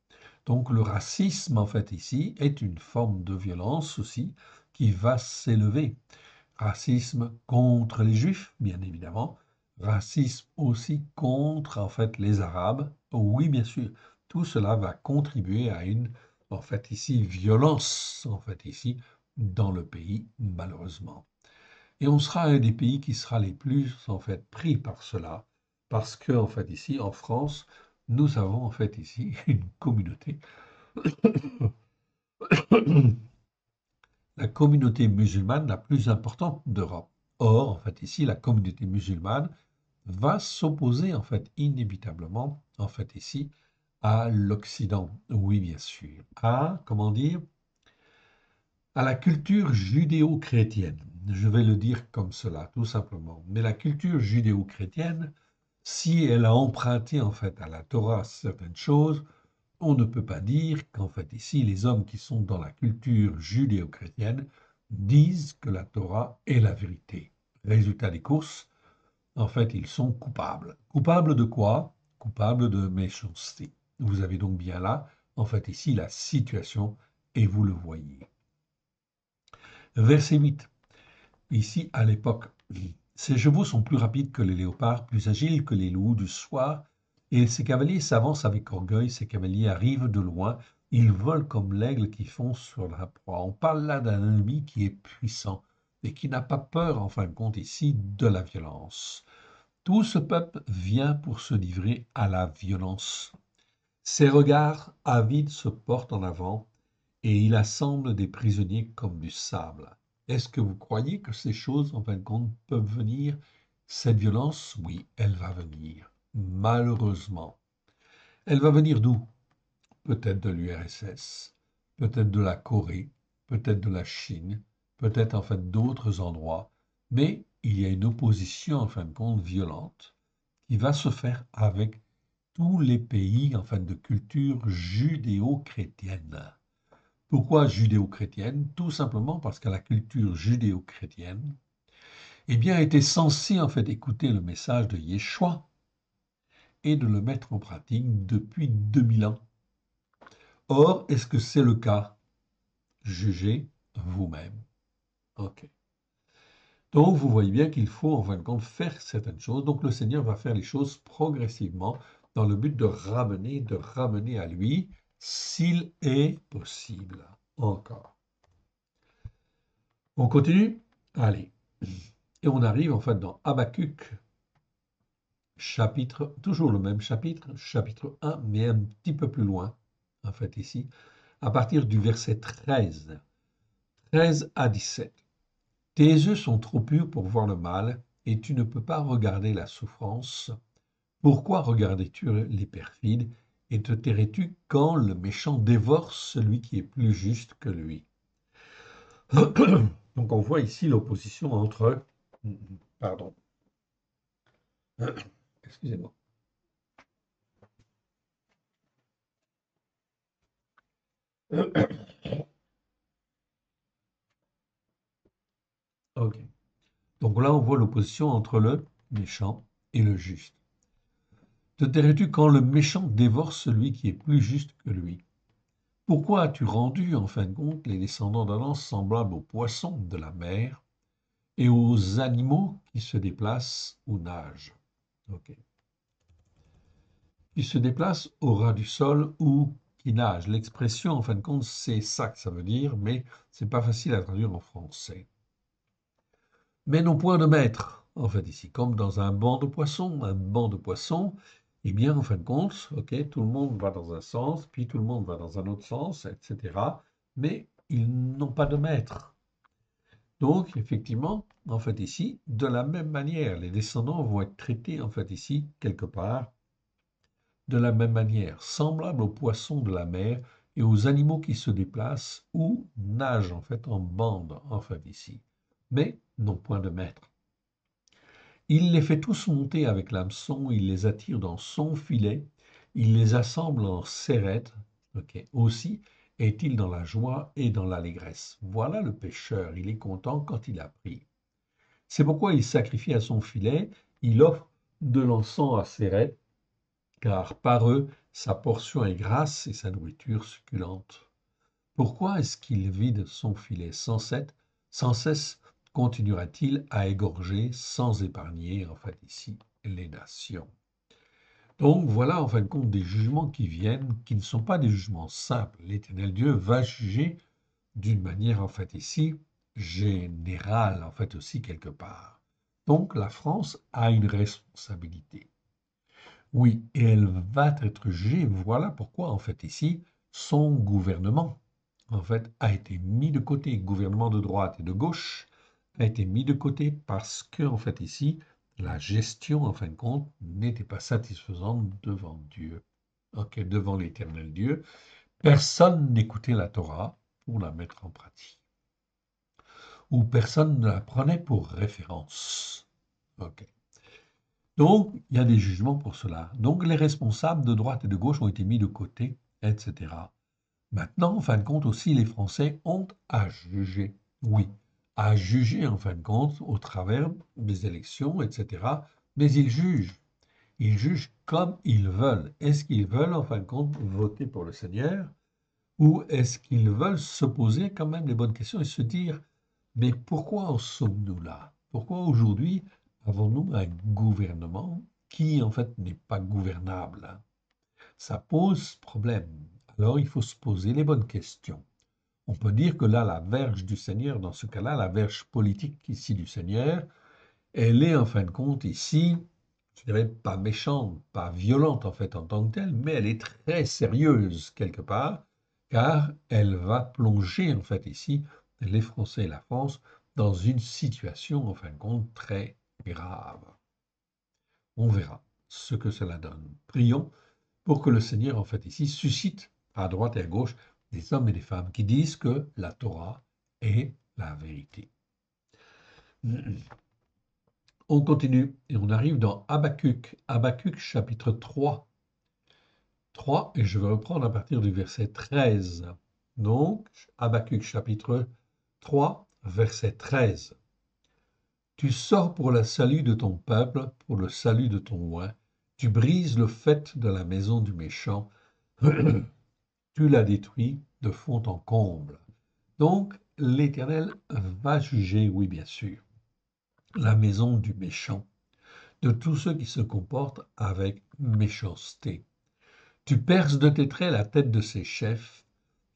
Donc, le racisme, en fait, ici, est une forme de violence aussi qui va s'élever. Racisme contre les Juifs, bien évidemment. Racisme aussi contre, en fait, les Arabes. Oui, bien sûr. Tout cela va contribuer à une, en fait, ici, violence, en fait, ici, dans le pays, malheureusement. Et on sera un des pays qui sera les plus en fait pris par cela, parce que en fait ici en France, nous avons en fait ici une communauté, la communauté musulmane la plus importante d'Europe. Or, en fait ici, la communauté musulmane va s'opposer en fait inévitablement en fait ici à l'Occident. Oui, bien sûr. À, comment dire, à la culture judéo-chrétienne. Je vais le dire comme cela, tout simplement. Mais la culture judéo-chrétienne, si elle a emprunté en fait à la Torah certaines choses, on ne peut pas dire qu'en fait ici les hommes qui sont dans la culture judéo-chrétienne disent que la Torah est la vérité. Résultat des courses, en fait ils sont coupables. Coupables de quoi? Coupables de méchanceté. Vous avez donc bien là, en fait ici la situation et vous le voyez. Verset 8. Ici, à l'époque, ces chevaux sont plus rapides que les léopards, plus agiles que les loups du soir, et ces cavaliers s'avancent avec orgueil, ces cavaliers arrivent de loin, ils volent comme l'aigle qui fonce sur la proie. On parle là d'un ennemi qui est puissant et qui n'a pas peur, en fin de compte, ici, de la violence. Tout ce peuple vient pour se livrer à la violence. Ses regards avides se portent en avant, et il assemble des prisonniers comme du sable. Est-ce que vous croyez que ces choses, en fin de compte, peuvent venir? Cette violence, oui, elle va venir. Malheureusement. Elle va venir d'où? Peut-être de l'URSS, peut-être de la Corée, peut-être de la Chine, peut-être en fait d'autres endroits, mais il y a une opposition, en fin de compte, violente qui va se faire avec tous les pays, en fin de culture judéo-chrétienne. Pourquoi judéo-chrétienne? Tout simplement parce que la culture judéo-chrétienne, eh bien, était censée en fait écouter le message de Yeshua et de le mettre en pratique depuis 2000 ans. Or, est-ce que c'est le cas? Jugez vous-même. Ok. Donc, vous voyez bien qu'il faut en fin de compte faire certaines choses. Donc, le Seigneur va faire les choses progressivement dans le but de ramener à lui, s'il est possible. Encore. On continue? Allez. Et on arrive en fait dans Habakkuk, chapitre, toujours le même chapitre, chapitre 1, mais un petit peu plus loin, en fait ici, à partir du verset 13. 13 à 17. Tes yeux sont trop purs pour voir le mal, et tu ne peux pas regarder la souffrance. Pourquoi regardais-tu les perfides, et te tairais-tu quand le méchant dévore celui qui est plus juste que lui? Donc on voit ici l'opposition entre... Pardon. Excusez-moi. Ok. Donc là, on voit l'opposition entre le méchant et le juste. Te tairais-tu quand le méchant dévore celui qui est plus juste que lui? Pourquoi as-tu rendu, en fin de compte, les descendants d'Adam semblables aux poissons de la mer et aux animaux qui se déplacent ou nagent? Ok. Qui se déplacent au ras du sol ou qui nagent. L'expression, en fin de compte, c'est ça que ça veut dire, mais c'est pas facile à traduire en français. Mais non point de maître, en fait, ici, comme dans un banc de poissons, eh bien, en fin de compte, ok, tout le monde va dans un sens, puis tout le monde va dans un autre sens, etc. Mais ils n'ont pas de maître. Donc, effectivement, en fait, ici, de la même manière, les descendants vont être traités, en fait, ici, quelque part, de la même manière, semblables aux poissons de la mer et aux animaux qui se déplacent ou nagent, en fait, en bande, en fait, ici, mais non point de maître. Il les fait tous monter avec l'hameçon, il les attire dans son filet, il les assemble en cerrettes. Ok. Aussi est-il dans la joie et dans l'allégresse. Voilà le pêcheur, il est content quand il a pris. C'est pourquoi il sacrifie à son filet, il offre de l'encens à ses raies, car par eux sa portion est grasse et sa nourriture succulente. Pourquoi est-ce qu'il vide son filet sans cesse continuera-t-il à égorger sans épargner, en fait, ici, les nations? Donc voilà, en fin de compte, des jugements qui viennent, qui ne sont pas des jugements simples. L'Éternel Dieu va juger d'une manière, en fait, ici, générale, en fait, aussi, quelque part. Donc la France a une responsabilité. Oui, et elle va être jugée. Voilà pourquoi, en fait, ici, son gouvernement, en fait, a été mis de côté. Gouvernement de droite et de gauche a été mis de côté parce que, en fait, ici, la gestion, en fin de compte, n'était pas satisfaisante devant Dieu. Ok, devant l'Éternel Dieu. Personne n'écoutait la Torah pour la mettre en pratique. Ou personne ne la prenait pour référence. Ok. Donc, il y a des jugements pour cela. Donc, les responsables de droite et de gauche ont été mis de côté, etc. Maintenant, en fin de compte, aussi, les Français ont à juger. Oui, à juger, en fin de compte, au travers des élections, etc. Mais ils jugent. Ils jugent comme ils veulent. Est-ce qu'ils veulent, en fin de compte, voter pour le Seigneur? Ou est-ce qu'ils veulent se poser quand même les bonnes questions et se dire, mais pourquoi en sommes-nous là? Pourquoi aujourd'hui avons-nous un gouvernement qui en fait n'est pas gouvernable? Ça pose problème. Alors il faut se poser les bonnes questions. On peut dire que là, la verge du Seigneur, dans ce cas-là, la verge politique ici du Seigneur, elle est en fin de compte ici, je dirais pas méchante, pas violente en fait en tant que telle, mais elle est très sérieuse quelque part, car elle va plonger en fait ici les Français et la France dans une situation en fin de compte très grave. On verra ce que cela donne. Prions pour que le Seigneur en fait ici suscite à droite et à gauche des hommes et des femmes qui disent que la Torah est la vérité. On continue et on arrive dans Habakkuk, Habakkuk chapitre 3. 3, et je vais reprendre à partir du verset 13. Donc, Habakkuk chapitre 3, verset 13. Tu sors pour le salut de ton peuple, pour le salut de ton oint. Tu brises le faîte de la maison du méchant. Tu la détruis de fond en comble. Donc, l'Éternel va juger, oui bien sûr, la maison du méchant, de tous ceux qui se comportent avec méchanceté. Tu perces de tes traits la tête de ces chefs,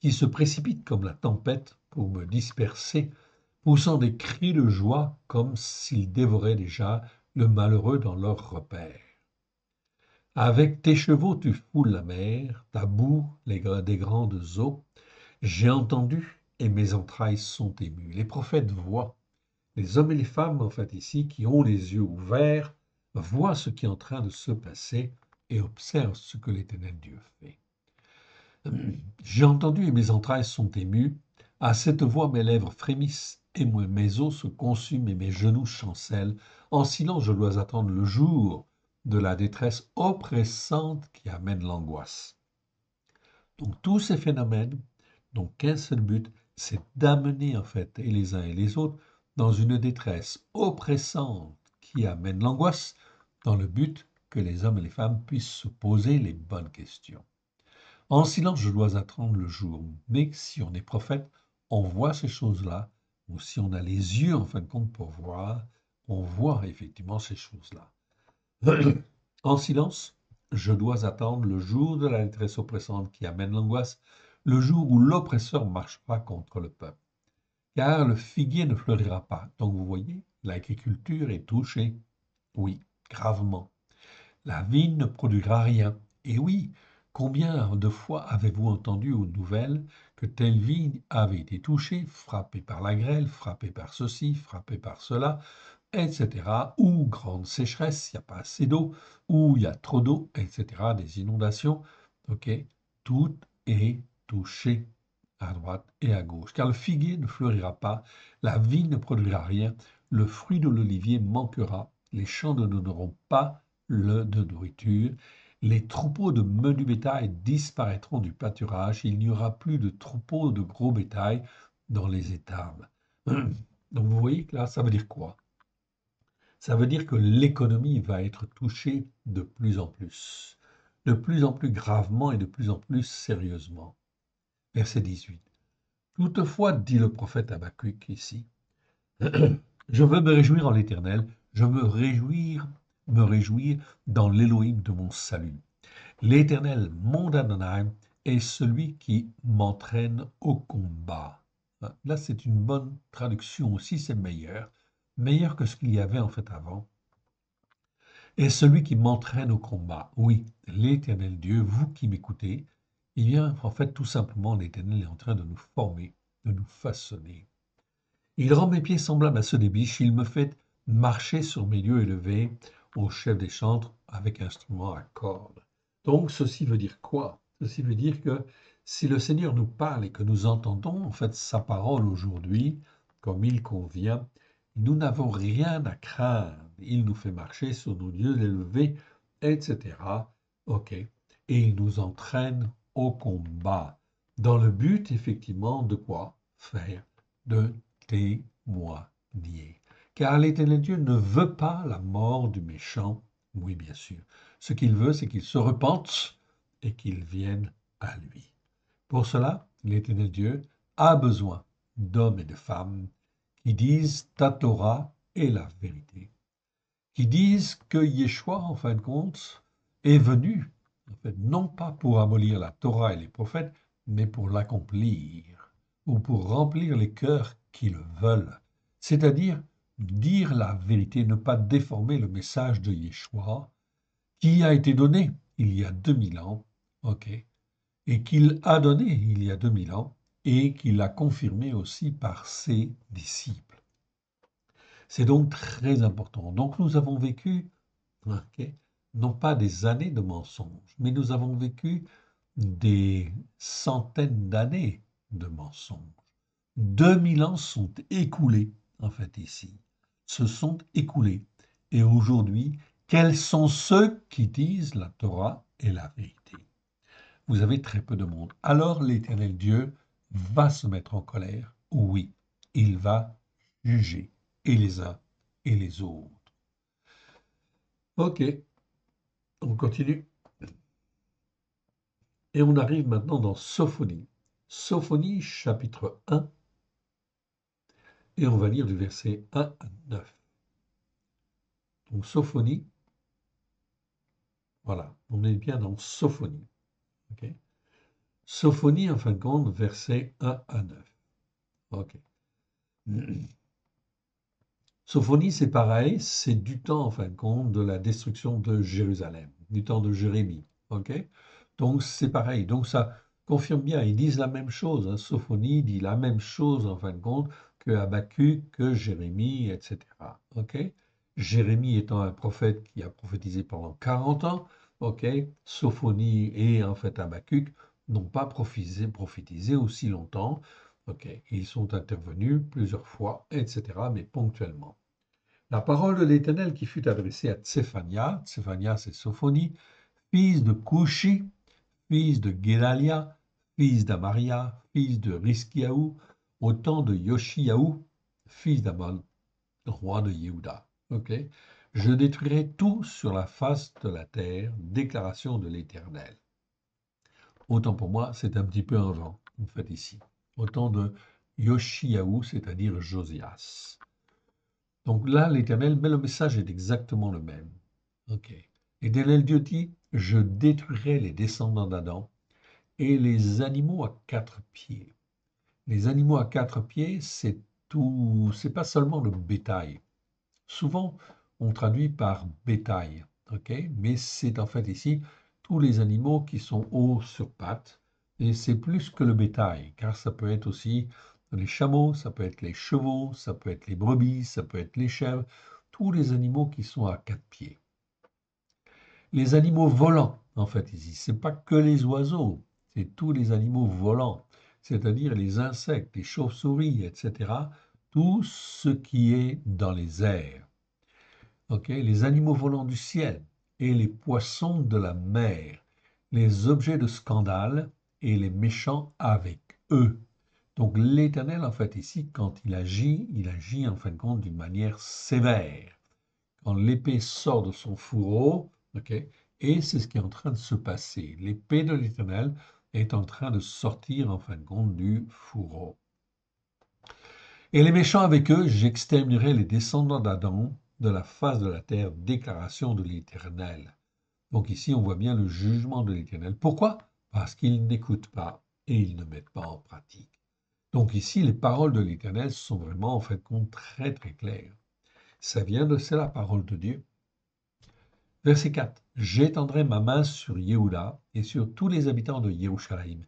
qui se précipitent comme la tempête pour me disperser, poussant des cris de joie comme s'ils dévoraient déjà le malheureux dans leur repère. Avec tes chevaux tu foules la mer, ta boue des grandes eaux. J'ai entendu et mes entrailles sont émues. Les prophètes voient. Les hommes et les femmes, en fait, ici, qui ont les yeux ouverts, voient ce qui est en train de se passer et observent ce que l'Éternel Dieu fait. J'ai entendu et mes entrailles sont émues. À cette voix, mes lèvres frémissent et mes os se consument et mes genoux chancellent. En silence, je dois attendre le jour de la détresse oppressante qui amène l'angoisse. Donc tous ces phénomènes n'ont qu'un seul but, c'est d'amener en fait et les uns et les autres dans une détresse oppressante qui amène l'angoisse, dans le but que les hommes et les femmes puissent se poser les bonnes questions. En silence, je dois attendre le jour. Mais si on est prophète, on voit ces choses-là, ou si on a les yeux en fin de compte pour voir, on voit effectivement ces choses-là. En silence, je dois attendre le jour de la détresse oppressante qui amène l'angoisse, le jour où l'oppresseur marchera contre le peuple. Car le figuier ne fleurira pas. Donc vous voyez, l'agriculture est touchée. Oui, gravement. La vigne ne produira rien. Et oui, combien de fois avez-vous entendu aux nouvelles que telle vigne avait été touchée, frappée par la grêle, frappée par ceci, frappée par cela, etc. Ou grande sécheresse, il n'y a pas assez d'eau, ou il y a trop d'eau, etc. Des inondations. Ok, tout est touché à droite et à gauche. Car le figuier ne fleurira pas, la vigne ne produira rien, le fruit de l'olivier manquera, les champs ne donneront pas de nourriture, les troupeaux de menu bétail disparaîtront du pâturage, il n'y aura plus de troupeaux de gros bétail dans les étables. Donc vous voyez que là, ça veut dire quoi? Ça veut dire que l'économie va être touchée de plus en plus gravement et de plus en plus sérieusement. Verset 18. Toutefois, dit le prophète Habakkuk ici, je veux me réjouir en l'Éternel, je me réjouir dans l'Élohim de mon salut. L'Éternel, mon Adonai, est celui qui m'entraîne au combat. Là, c'est une bonne traduction aussi, c'est meilleur que ce qu'il y avait en fait avant. Et celui qui m'entraîne au combat. Oui, l'Éternel Dieu, vous qui m'écoutez, il vient en fait tout simplement, l'Éternel est en train de nous former, de nous façonner. Il rend mes pieds semblables à ceux des biches, il me fait marcher sur mes lieux élevés, au chef des chantres avec instrument à cordes. Donc ceci veut dire quoi? Ceci veut dire que si le Seigneur nous parle et que nous entendons en fait sa parole aujourd'hui, comme il convient, nous n'avons rien à craindre. Il nous fait marcher sur nos lieux élevés, etc. OK. Et il nous entraîne au combat, dans le but effectivement de quoi? Faire de témoigner. Car l'Éternel Dieu ne veut pas la mort du méchant, oui bien sûr. Ce qu'il veut, c'est qu'il se repente et qu'il vienne à lui. Pour cela, l'Éternel Dieu a besoin d'hommes et de femmes qui disent ta Torah est la vérité, qui disent que Yeshua, en fin de compte, est venu, en fait, non pas pour abolir la Torah et les prophètes, mais pour l'accomplir, ou pour remplir les cœurs qui le veulent, c'est-à-dire dire la vérité, ne pas déformer le message de Yeshua, qui a été donné il y a 2000 ans, ok, et qu'il a donné il y a 2000 ans, et qu'il a confirmé aussi par ses disciples. C'est donc très important. Donc nous avons vécu, ok, non pas des années de mensonges, mais nous avons vécu des centaines d'années de mensonges. 2000 ans sont écoulés, en fait, ici. Se sont écoulés. Et aujourd'hui, quels sont ceux qui disent la Torah et la vérité? Vous avez très peu de monde. Alors l'Éternel Dieu va se mettre en colère. Oui, il va juger, et les uns et les autres. Ok, on continue. Et on arrive maintenant dans Sophonie. Sophonie, chapitre 1, et on va lire du verset 1 à 9. Donc Sophonie, voilà, on est bien dans Sophonie. Okay. Sophonie, en fin de compte, versets 1 à 9. Ok. Sophonie, c'est pareil, c'est du temps, en fin de compte, de la destruction de Jérusalem, du temps de Jérémie. Ok. Donc c'est pareil. Donc ça, confirme bien, ils disent la même chose, hein. Sophonie dit la même chose en fin de compte que Habakkuk, que Jérémie, etc. Ok? Jérémie étant un prophète qui a prophétisé pendant 40 ans, ok? Sophonie et en fait Habakkuk n'ont pas prophétisé aussi longtemps, ok? Ils sont intervenus plusieurs fois, etc., mais ponctuellement. La parole de l'Éternel qui fut adressée à Tsephania, Tsephania c'est Sophonie, fils de Couchi, fils de Guédalia, fils d'Amaria, fils de Riskiaou, au temps de Yoshiaou, fils d'Aman, roi de Yehuda. Ok? Je détruirai tout sur la face de la terre, déclaration de l'Éternel. Autant pour moi, c'est un petit peu un vent, en fait, ici. Au temps de Yoshiaou, c'est-à-dire Josias. Donc là, l'Éternel, mais le message est exactement le même. Ok. L'Éternel Dieu dit, je détruirai les descendants d'Adam et les animaux à quatre pieds. Les animaux à quatre pieds, c'est tout, c'est pas seulement le bétail. Souvent, on traduit par bétail, ok? Mais c'est en fait ici tous les animaux qui sont hauts sur pattes, et c'est plus que le bétail, car ça peut être aussi les chameaux, ça peut être les chevaux, ça peut être les brebis, ça peut être les chèvres, tous les animaux qui sont à quatre pieds. Les animaux volants, en fait, ici, c'est pas que les oiseaux, c'est tous les animaux volants, c'est-à-dire les insectes, les chauves-souris, etc., tout ce qui est dans les airs. Ok, les animaux volants du ciel et les poissons de la mer, les objets de scandale et les méchants avec eux. Donc l'Éternel, en fait, ici, quand il agit en fin de compte d'une manière sévère. Quand l'épée sort de son fourreau, ok, et c'est ce qui est en train de se passer. L'épée de l'Éternel est en train de sortir, en fin de compte, du fourreau. Et les méchants avec eux, j'exterminerai les descendants d'Adam de la face de la terre, déclaration de l'Éternel. Donc ici, on voit bien le jugement de l'Éternel. Pourquoi? Parce qu'ils n'écoutent pas et ils ne mettent pas en pratique. Donc ici, les paroles de l'Éternel sont vraiment, en fait, compte très très claires. Ça vient de c'est la parole de Dieu. Verset 4. J'étendrai ma main sur Yehuda et sur tous les habitants de Yerushalayim.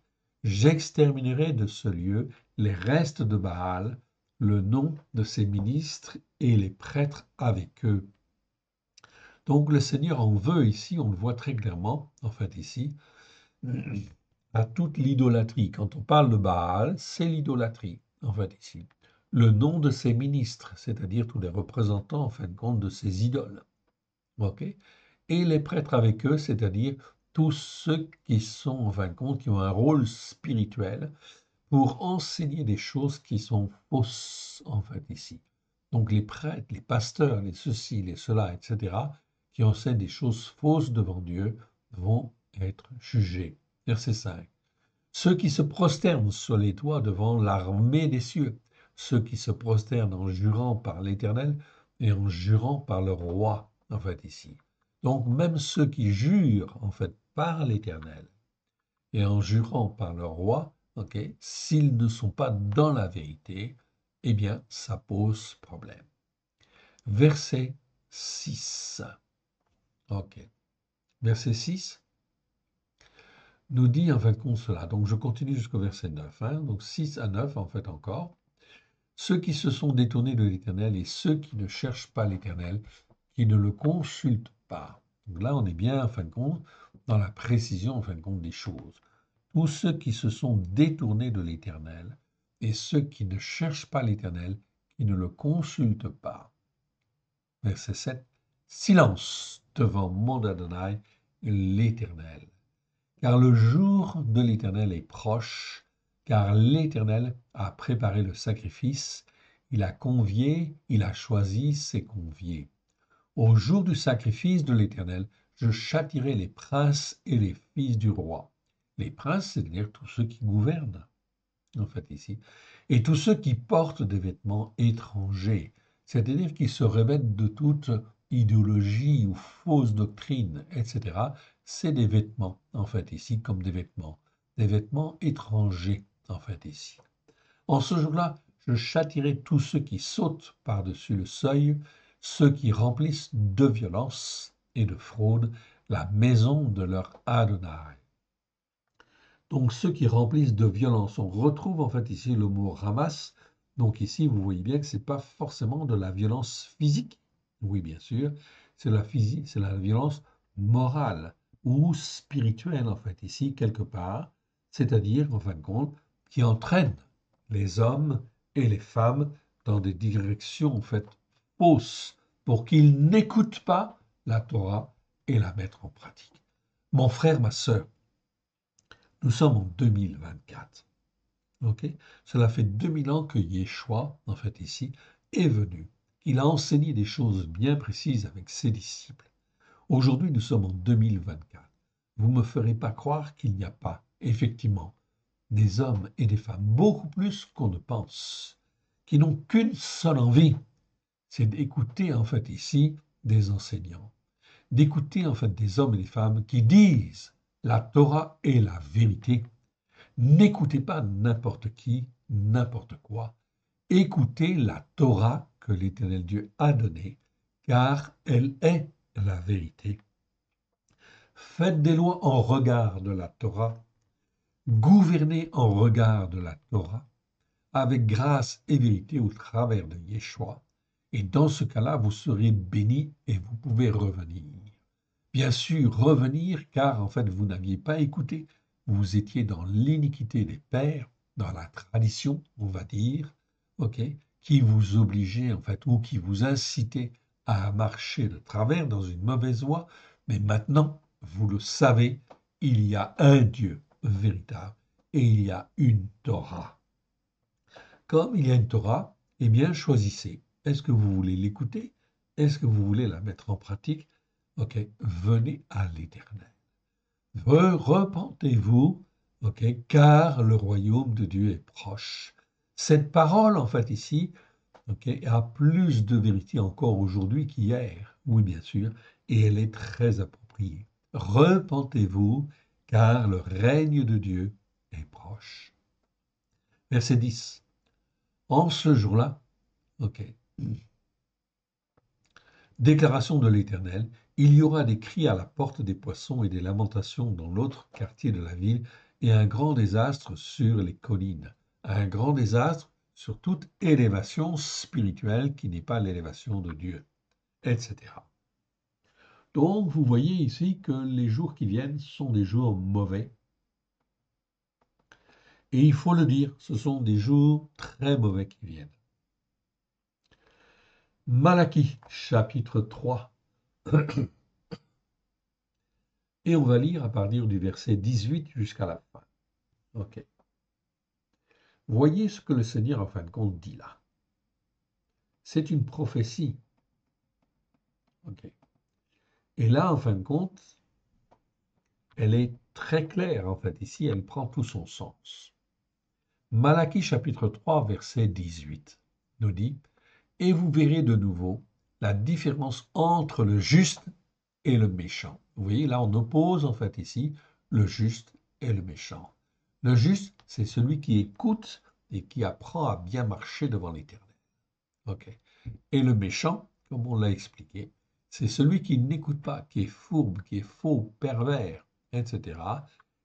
J'exterminerai de ce lieu les restes de Baal, le nom de ses ministres et les prêtres avec eux. Donc le Seigneur en veut ici, on le voit très clairement, en fait ici, à toute l'idolâtrie. Quand on parle de Baal, c'est l'idolâtrie, en fait ici. Le nom de ses ministres, c'est-à-dire tous les représentants, en fin de compte, de ses idoles. Ok? Et les prêtres avec eux, c'est-à-dire tous ceux qui sont, en fin de compte, qui ont un rôle spirituel pour enseigner des choses qui sont fausses, en fait, ici. Donc les prêtres, les pasteurs, les ceci, les cela, etc., qui enseignent des choses fausses devant Dieu, vont être jugés. Verset 5. Ceux qui se prosternent sur les toits devant l'armée des cieux, ceux qui se prosternent en jurant par l'Éternel et en jurant par le roi, en fait, ici. Donc même ceux qui jurent, en fait, par l'Éternel et en jurant par le roi, ok, s'ils ne sont pas dans la vérité, eh bien, ça pose problème. Verset 6. Ok. Verset 6 nous dit en fin de compte cela. Donc je continue jusqu'au verset 9. Hein, donc 6 à 9 en fait encore. Ceux qui se sont détournés de l'Éternel et ceux qui ne cherchent pas l'Éternel, qui ne le consultent pas. Donc là, on est bien, en fin de compte, dans la précision, en fin de compte, des choses. Tous ceux qui se sont détournés de l'Éternel et ceux qui ne cherchent pas l'Éternel, qui ne le consultent pas. Verset 7. Silence devant mon Adonai, l'Éternel. Car le jour de l'Éternel est proche, car l'Éternel a préparé le sacrifice, il a convié, il a choisi ses conviés. Au jour du sacrifice de l'Éternel, je châtirai les princes et les fils du roi. Les princes, c'est-à-dire tous ceux qui gouvernent, en fait ici, et tous ceux qui portent des vêtements étrangers, c'est-à-dire qui se revêtent de toute idéologie ou fausse doctrine, etc. C'est des vêtements, en fait ici, comme des vêtements étrangers, en fait ici. En ce jour-là, je châtirai tous ceux qui sautent par-dessus le seuil, ceux qui remplissent de violence et de fraude la maison de leur Adonai. Donc ceux qui remplissent de violence, on retrouve en fait ici le mot ramasse. Donc ici, vous voyez bien que ce n'est pas forcément de la violence physique. Oui, bien sûr, c'est la physique, c'est la violence morale ou spirituelle en fait ici quelque part, c'est-à-dire en fin de compte qui entraîne les hommes et les femmes dans des directions en fait fausses pour qu'ils n'écoutent pas la Torah et la mettre en pratique. Mon frère, ma sœur, nous sommes en 2024. Ok. Cela fait 2000 ans que Yeshua, en fait ici, est venu. Il a enseigné des choses bien précises avec ses disciples. Aujourd'hui, nous sommes en 2024. Vous ne me ferez pas croire qu'il n'y a pas, effectivement, des hommes et des femmes, beaucoup plus qu'on ne pense, qui n'ont qu'une seule envie, c'est d'écouter, en fait ici, des enseignants, d'écouter, en fait, des hommes et des femmes qui disent la Torah est la vérité. N'écoutez pas n'importe qui, n'importe quoi. Écoutez la Torah que l'Éternel Dieu a donnée, car elle est la vérité. Faites des lois en regard de la Torah, gouvernez en regard de la Torah, avec grâce et vérité au travers de Yeshua. Et dans ce cas-là, vous serez bénis et vous pouvez revenir. Bien sûr, revenir, car en fait, vous n'aviez pas écouté. Vous étiez dans l'iniquité des pères, dans la tradition, on va dire, ok, qui vous obligeait en fait, ou qui vous incitait à marcher de travers dans une mauvaise voie. Mais maintenant, vous le savez, il y a un Dieu véritable et il y a une Torah. Comme il y a une Torah, eh bien, choisissez. Est-ce que vous voulez l'écouter? Est-ce que vous voulez la mettre en pratique? Ok, venez à l'Éternel. Repentez-vous, ok, car le royaume de Dieu est proche. Cette parole, en fait, ici, ok, a plus de vérité encore aujourd'hui qu'hier. Oui, bien sûr, et elle est très appropriée. Repentez-vous, car le règne de Dieu est proche. Verset 10. En ce jour-là, ok, déclaration de l'Éternel, il y aura des cris à la porte des poissons et des lamentations dans l'autre quartier de la ville, et un grand désastre sur les collines, un grand désastre sur toute élévation spirituelle qui n'est pas l'élévation de Dieu, etc. Donc, vous voyez ici que les jours qui viennent sont des jours mauvais. Et il faut le dire, ce sont des jours très mauvais qui viennent. Malachie, chapitre 3. Et on va lire à partir du verset 18 jusqu'à la fin. Ok. Voyez ce que le Seigneur, en fin de compte, dit là. C'est une prophétie. Ok. Et là, en fin de compte, elle est très claire, en fait. Ici, elle prend tout son sens. Malachie, chapitre 3, verset 18, nous dit, « Et vous verrez de nouveau la différence entre le juste et le méchant. » Vous voyez, là, on oppose, en fait, ici, le juste et le méchant. Le juste, c'est celui qui écoute et qui apprend à bien marcher devant l'Éternel. Okay. Et le méchant, comme on l'a expliqué, c'est celui qui n'écoute pas, qui est fourbe, qui est faux, pervers, etc.,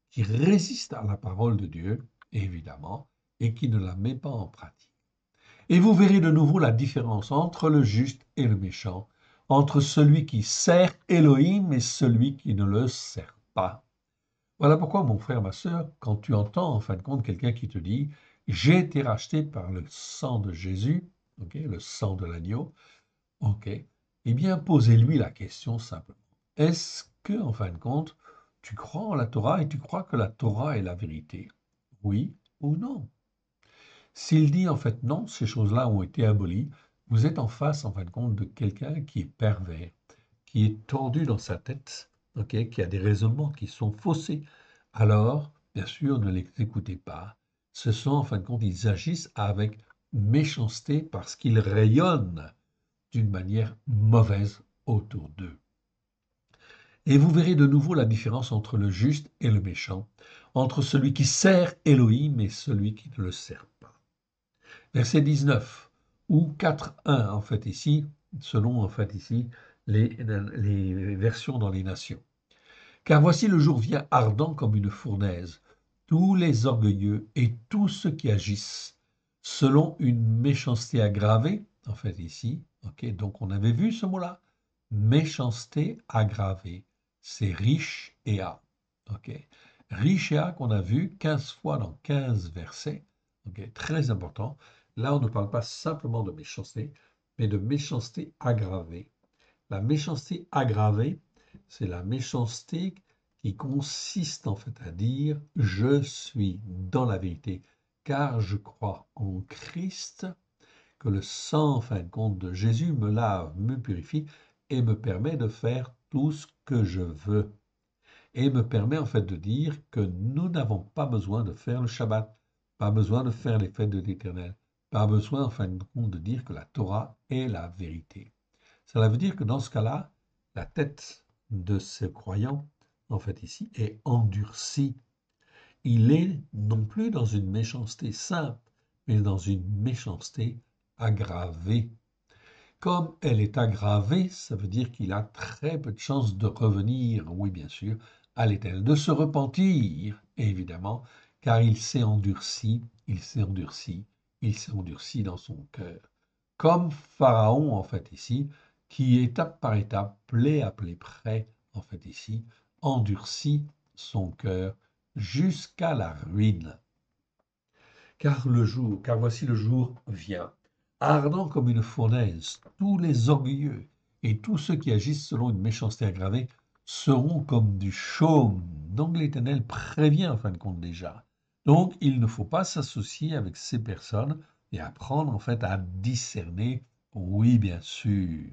qui résiste à la parole de Dieu, évidemment, et qui ne la met pas en pratique. Et vous verrez de nouveau la différence entre le juste et le méchant, entre celui qui sert Elohim et celui qui ne le sert pas. Voilà pourquoi, mon frère, ma sœur, quand tu entends en fin de compte quelqu'un qui te dit « J'ai été racheté par le sang de Jésus », okay, le sang de l'agneau, ok, eh bien, posez-lui la question simplement. Est-ce que, en fin de compte, tu crois en la Torah et tu crois que la Torah est la vérité? Oui ou non? S'il dit en fait non, ces choses-là ont été abolies, vous êtes en face, en fin de compte, de quelqu'un qui est pervers, qui est tordu dans sa tête, ok, qui a des raisonnements qui sont faussés. Alors, bien sûr, ne les écoutez pas. Ce sont, en fin de compte, ils agissent avec méchanceté parce qu'ils rayonnent d'une manière mauvaise autour d'eux. Et vous verrez de nouveau la différence entre le juste et le méchant, entre celui qui sert Elohim et celui qui ne le sert pas. Verset 19, ou 4.1 en fait ici, selon en fait ici les versions dans les nations. Car voici le jour vient ardent comme une fournaise, tous les orgueilleux et tous ceux qui agissent selon une méchanceté aggravée, en fait ici, ok, donc on avait vu ce mot-là, méchanceté aggravée, c'est riche et a, ok, riche et a qu'on a vu 15 fois dans 15 versets, ok, très important, là on ne parle pas simplement de méchanceté, mais de méchanceté aggravée. La méchanceté aggravée, c'est la méchanceté qui consiste en fait à dire je suis dans la vérité, car je crois en Christ, que le sang, en fin de compte, de Jésus me lave, me purifie et me permet de faire tout ce que je veux. Et me permet en fait de dire que nous n'avons pas besoin de faire le Shabbat, pas besoin de faire les fêtes de l'Éternel, pas besoin en fin de compte de dire que la Torah est la vérité. Cela veut dire que dans ce cas-là, la tête de ce croyant, en fait ici, est endurcie. Il est non plus dans une méchanceté simple, mais dans une méchanceté aggravée. Comme elle est aggravée, ça veut dire qu'il a très peu de chances de revenir, oui bien sûr, à l'Éternel, de se repentir, évidemment, car il s'est endurci, il s'est endurci, il s'est endurci dans son cœur. Comme Pharaon, en fait, ici, qui étape par étape, plaie à plaie près, en fait, ici, endurcit son cœur jusqu'à la ruine. Car voici le jour vient, ardent comme une fournaise, tous les orgueilleux et tous ceux qui agissent selon une méchanceté aggravée seront comme du chaume. Donc l'Éternel prévient en fin de compte déjà. Donc il ne faut pas s'associer avec ces personnes et apprendre en fait à discerner, oui bien sûr,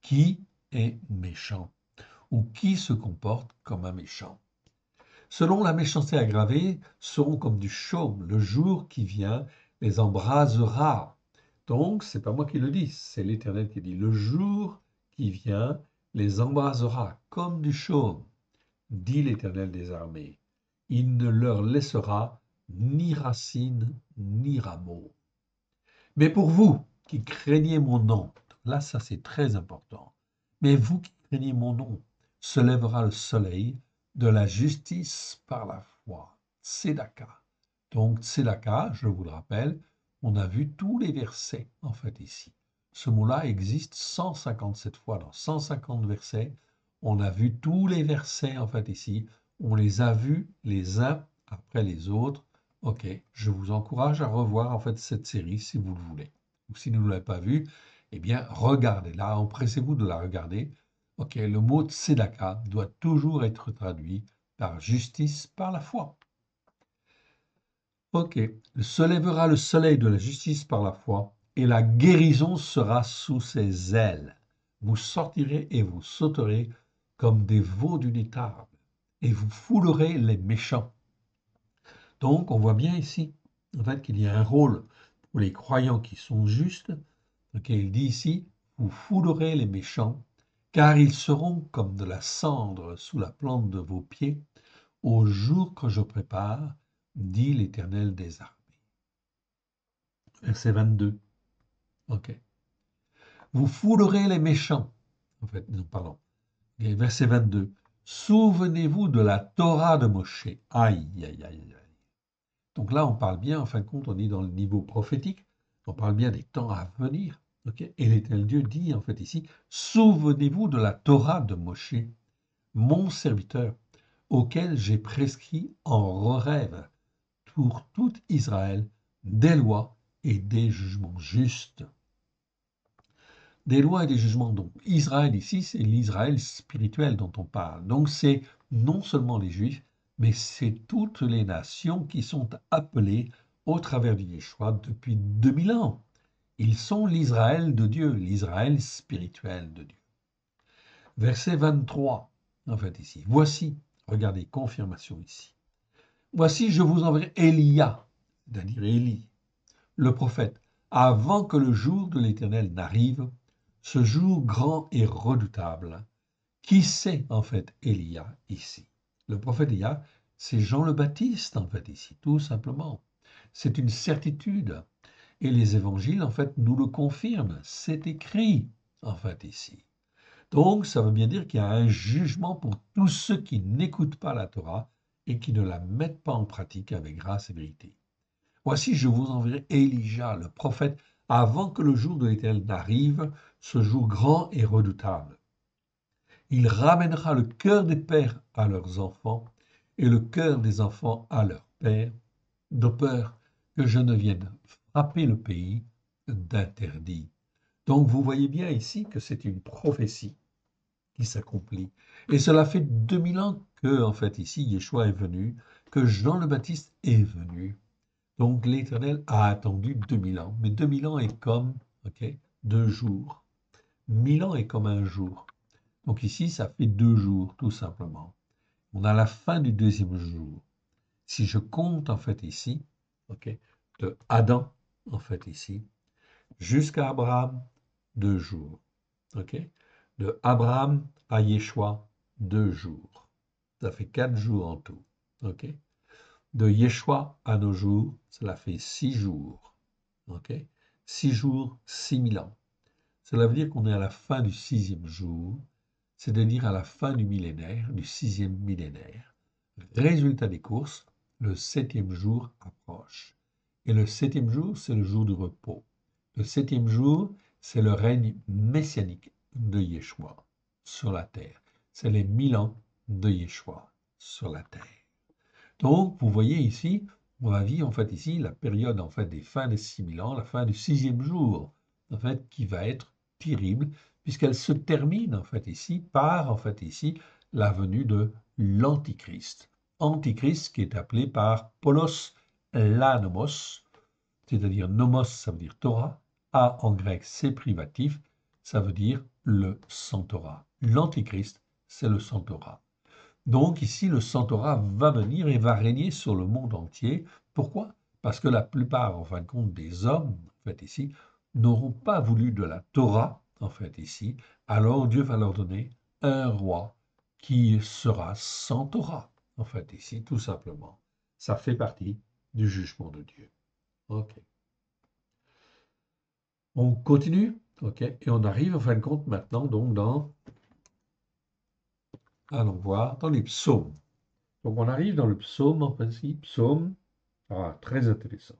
qui est méchant ou qui se comporte comme un méchant. Selon la méchanceté aggravée, seront comme du chaume. Le jour qui vient les embrasera. Donc, c'est pas moi qui le dis, c'est l'Éternel qui dit. Le jour qui vient les embrasera comme du chaume, dit l'Éternel des armées. Il ne leur laissera ni racine ni rameau. Mais pour vous qui craignez mon nom, là ça c'est très important, mais vous qui craignez mon nom, se lèvera le soleil de la justice par la foi. Tzedaka. Donc Tzedaka, je vous le rappelle, on a vu tous les versets en fait ici. Ce mot-là existe 157 fois dans 150 versets. On a vu tous les versets en fait ici. On les a vus les uns après les autres. Ok, je vous encourage à revoir en fait cette série si vous le voulez. Ou si vous ne l'avez pas vue, eh bien regardez-la, empressez-vous de la regarder. Ok, le mot tzedaka doit toujours être traduit par justice par la foi. Ok, se lèvera le soleil de la justice par la foi, et la guérison sera sous ses ailes. Vous sortirez et vous sauterez comme des veaux d'une étable, et vous foulerez les méchants. Donc, on voit bien ici, en fait, qu'il y a un rôle pour les croyants qui sont justes. Ok, il dit ici, vous foulerez les méchants, car ils seront comme de la cendre sous la plante de vos pieds, au jour que je prépare, dit l'Éternel des armées. Verset 22. Ok. Vous foulerez les méchants. En fait, non, pardon. Okay, verset 22. Souvenez-vous de la Torah de Moshe. Aïe, aïe, aïe, aïe. Donc là, on parle bien, en fin de compte, on est dans le niveau prophétique, on parle bien des temps à venir. Okay, et l'Éternel Dieu dit, en fait, ici, souvenez-vous de la Torah de Moshe, mon serviteur, auquel j'ai prescrit en rêve pour tout Israël des lois et des jugements justes. Des lois et des jugements. Donc, Israël ici, c'est l'Israël spirituel dont on parle. Donc, c'est non seulement les Juifs, mais c'est toutes les nations qui sont appelées au travers du Yeshua depuis 2000 ans. Ils sont l'Israël de Dieu, l'Israël spirituel de Dieu. Verset 23, en fait ici. Voici, regardez, confirmation ici. Voici, je vous enverrai Élia, c'est-à-dire Élie, le prophète, avant que le jour de l'Éternel n'arrive, ce jour grand et redoutable. Qui c'est en fait Élia ici? Le prophète Élia, c'est Jean le Baptiste en fait ici, tout simplement. C'est une certitude. Et les évangiles en fait nous le confirment. C'est écrit en fait ici. Donc ça veut bien dire qu'il y a un jugement pour tous ceux qui n'écoutent pas la Torah et qui ne la mettent pas en pratique avec grâce et vérité. Voici, je vous enverrai Élisha, le prophète, avant que le jour de l'Éternel n'arrive, ce jour grand et redoutable. Il ramènera le cœur des pères à leurs enfants et le cœur des enfants à leurs pères, de peur que je ne vienne frapper le pays d'interdit. Donc vous voyez bien ici que c'est une prophétie qui s'accomplit. Et cela fait 2000 ans que, en fait, ici, Yeshua est venu, que Jean le Baptiste est venu. Donc l'Éternel a attendu 2000 ans. Mais 2000 ans est comme, ok, 2 jours. 1000 ans est comme un jour. Donc ici, ça fait 2 jours, tout simplement. On a la fin du deuxième jour. Si je compte, en fait, ici, ok, de Adam, en fait, ici, jusqu'à Abraham, 2 jours. Ok? De Abraham à Yeshua, 2 jours. Ça fait 4 jours en tout. Ok? De Yeshua à nos jours, cela fait 6 jours. Ok? 6 jours, 6000 ans. Cela veut dire qu'on est à la fin du 6e jour, c'est-à-dire à la fin du millénaire, du 6e millénaire. Résultat des courses, le 7e jour approche. Et le 7e jour, c'est le jour du repos. Le 7e jour, c'est le règne messianique de Yeshua sur la terre. C'est les 1000 ans de Yeshua sur la terre. Donc, vous voyez ici, on va vivre en fait ici la période en fait des fins des 6000 ans, la fin du 6e jour, en fait, qui va être terrible, puisqu'elle se termine en fait ici par en fait ici la venue de l'Antichrist. Antichrist qui est appelé par Polos l'anomos, c'est-à-dire nomos, ça veut dire Torah, a en grec c'est privatif, ça veut dire le sans Torah. L'Antichrist, c'est le sans Torah. Donc ici, le Centaure va venir et va régner sur le monde entier. Pourquoi? Parce que la plupart, en fin de compte, des hommes, en fait, ici, n'auront pas voulu de la Torah, en fait, ici. Alors Dieu va leur donner un roi qui sera sans Torah, en fait, ici, tout simplement. Ça fait partie du jugement de Dieu. OK. On continue, OK, et on arrive, en fin de compte, maintenant, donc, allons voir, dans les psaumes. Donc on arrive dans le psaume, en principe, psaume, très intéressant.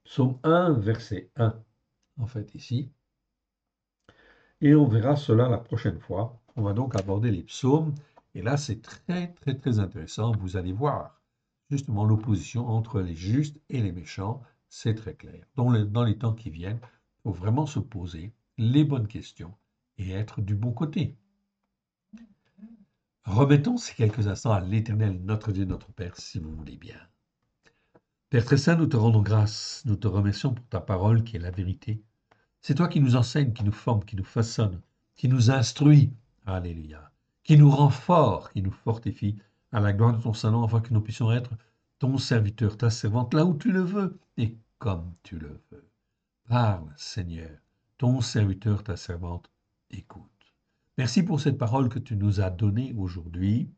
Psaume 1, verset 1, en fait, ici. Et on verra cela la prochaine fois. On va donc aborder les psaumes. Et là, c'est très, très, très intéressant. Vous allez voir justement l'opposition entre les justes et les méchants. C'est très clair. Dans les temps qui viennent, il faut vraiment se poser les bonnes questions et être du bon côté. Remettons ces quelques instants à l'Éternel, notre Dieu, notre Père, si vous voulez bien. Père très saint, nous te rendons grâce, nous te remercions pour ta parole qui est la vérité. C'est toi qui nous enseigne, qui nous forme, qui nous façonne, qui nous instruit, alléluia, qui nous rend forts, qui nous fortifie à la gloire de ton Saint-Nom, afin que nous puissions être ton serviteur, ta servante, là où tu le veux et comme tu le veux. Parle, Seigneur, ton serviteur, ta servante, écoute. Merci pour cette parole que tu nous as donnée aujourd'hui.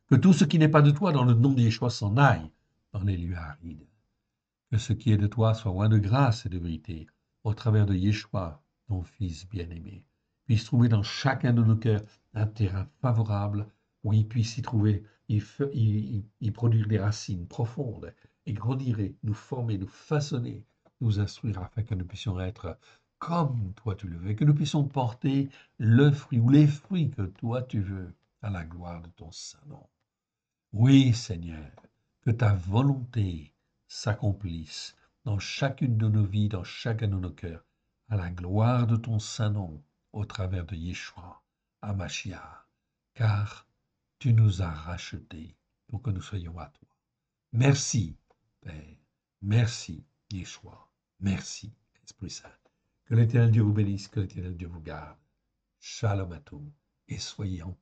Que tout ce qui n'est pas de toi, dans le nom de Yeshua, s'en aille dans les lieux arides. Que ce qui est de toi soit loin de grâce et de vérité, au travers de Yeshua, ton Fils bien-aimé, puisse trouver dans chacun de nos cœurs un terrain favorable où il puisse y trouver, y produire des racines profondes et grandir, et nous former, nous façonner, nous instruire afin que nous puissions être comme toi tu le veux, et que nous puissions porter le fruit ou les fruits que toi tu veux à la gloire de ton Saint-Nom. Oui, Seigneur, que ta volonté s'accomplisse dans chacune de nos vies, dans chacun de nos cœurs, à la gloire de ton Saint-Nom, au travers de Yeshua, Hamashiach, car tu nous as rachetés pour que nous soyons à toi. Merci, Père. Merci, Yeshua. Merci, Esprit Saint. Que l'Éternel Dieu vous bénisse, que l'Éternel Dieu vous garde. Shalom à tous et soyez en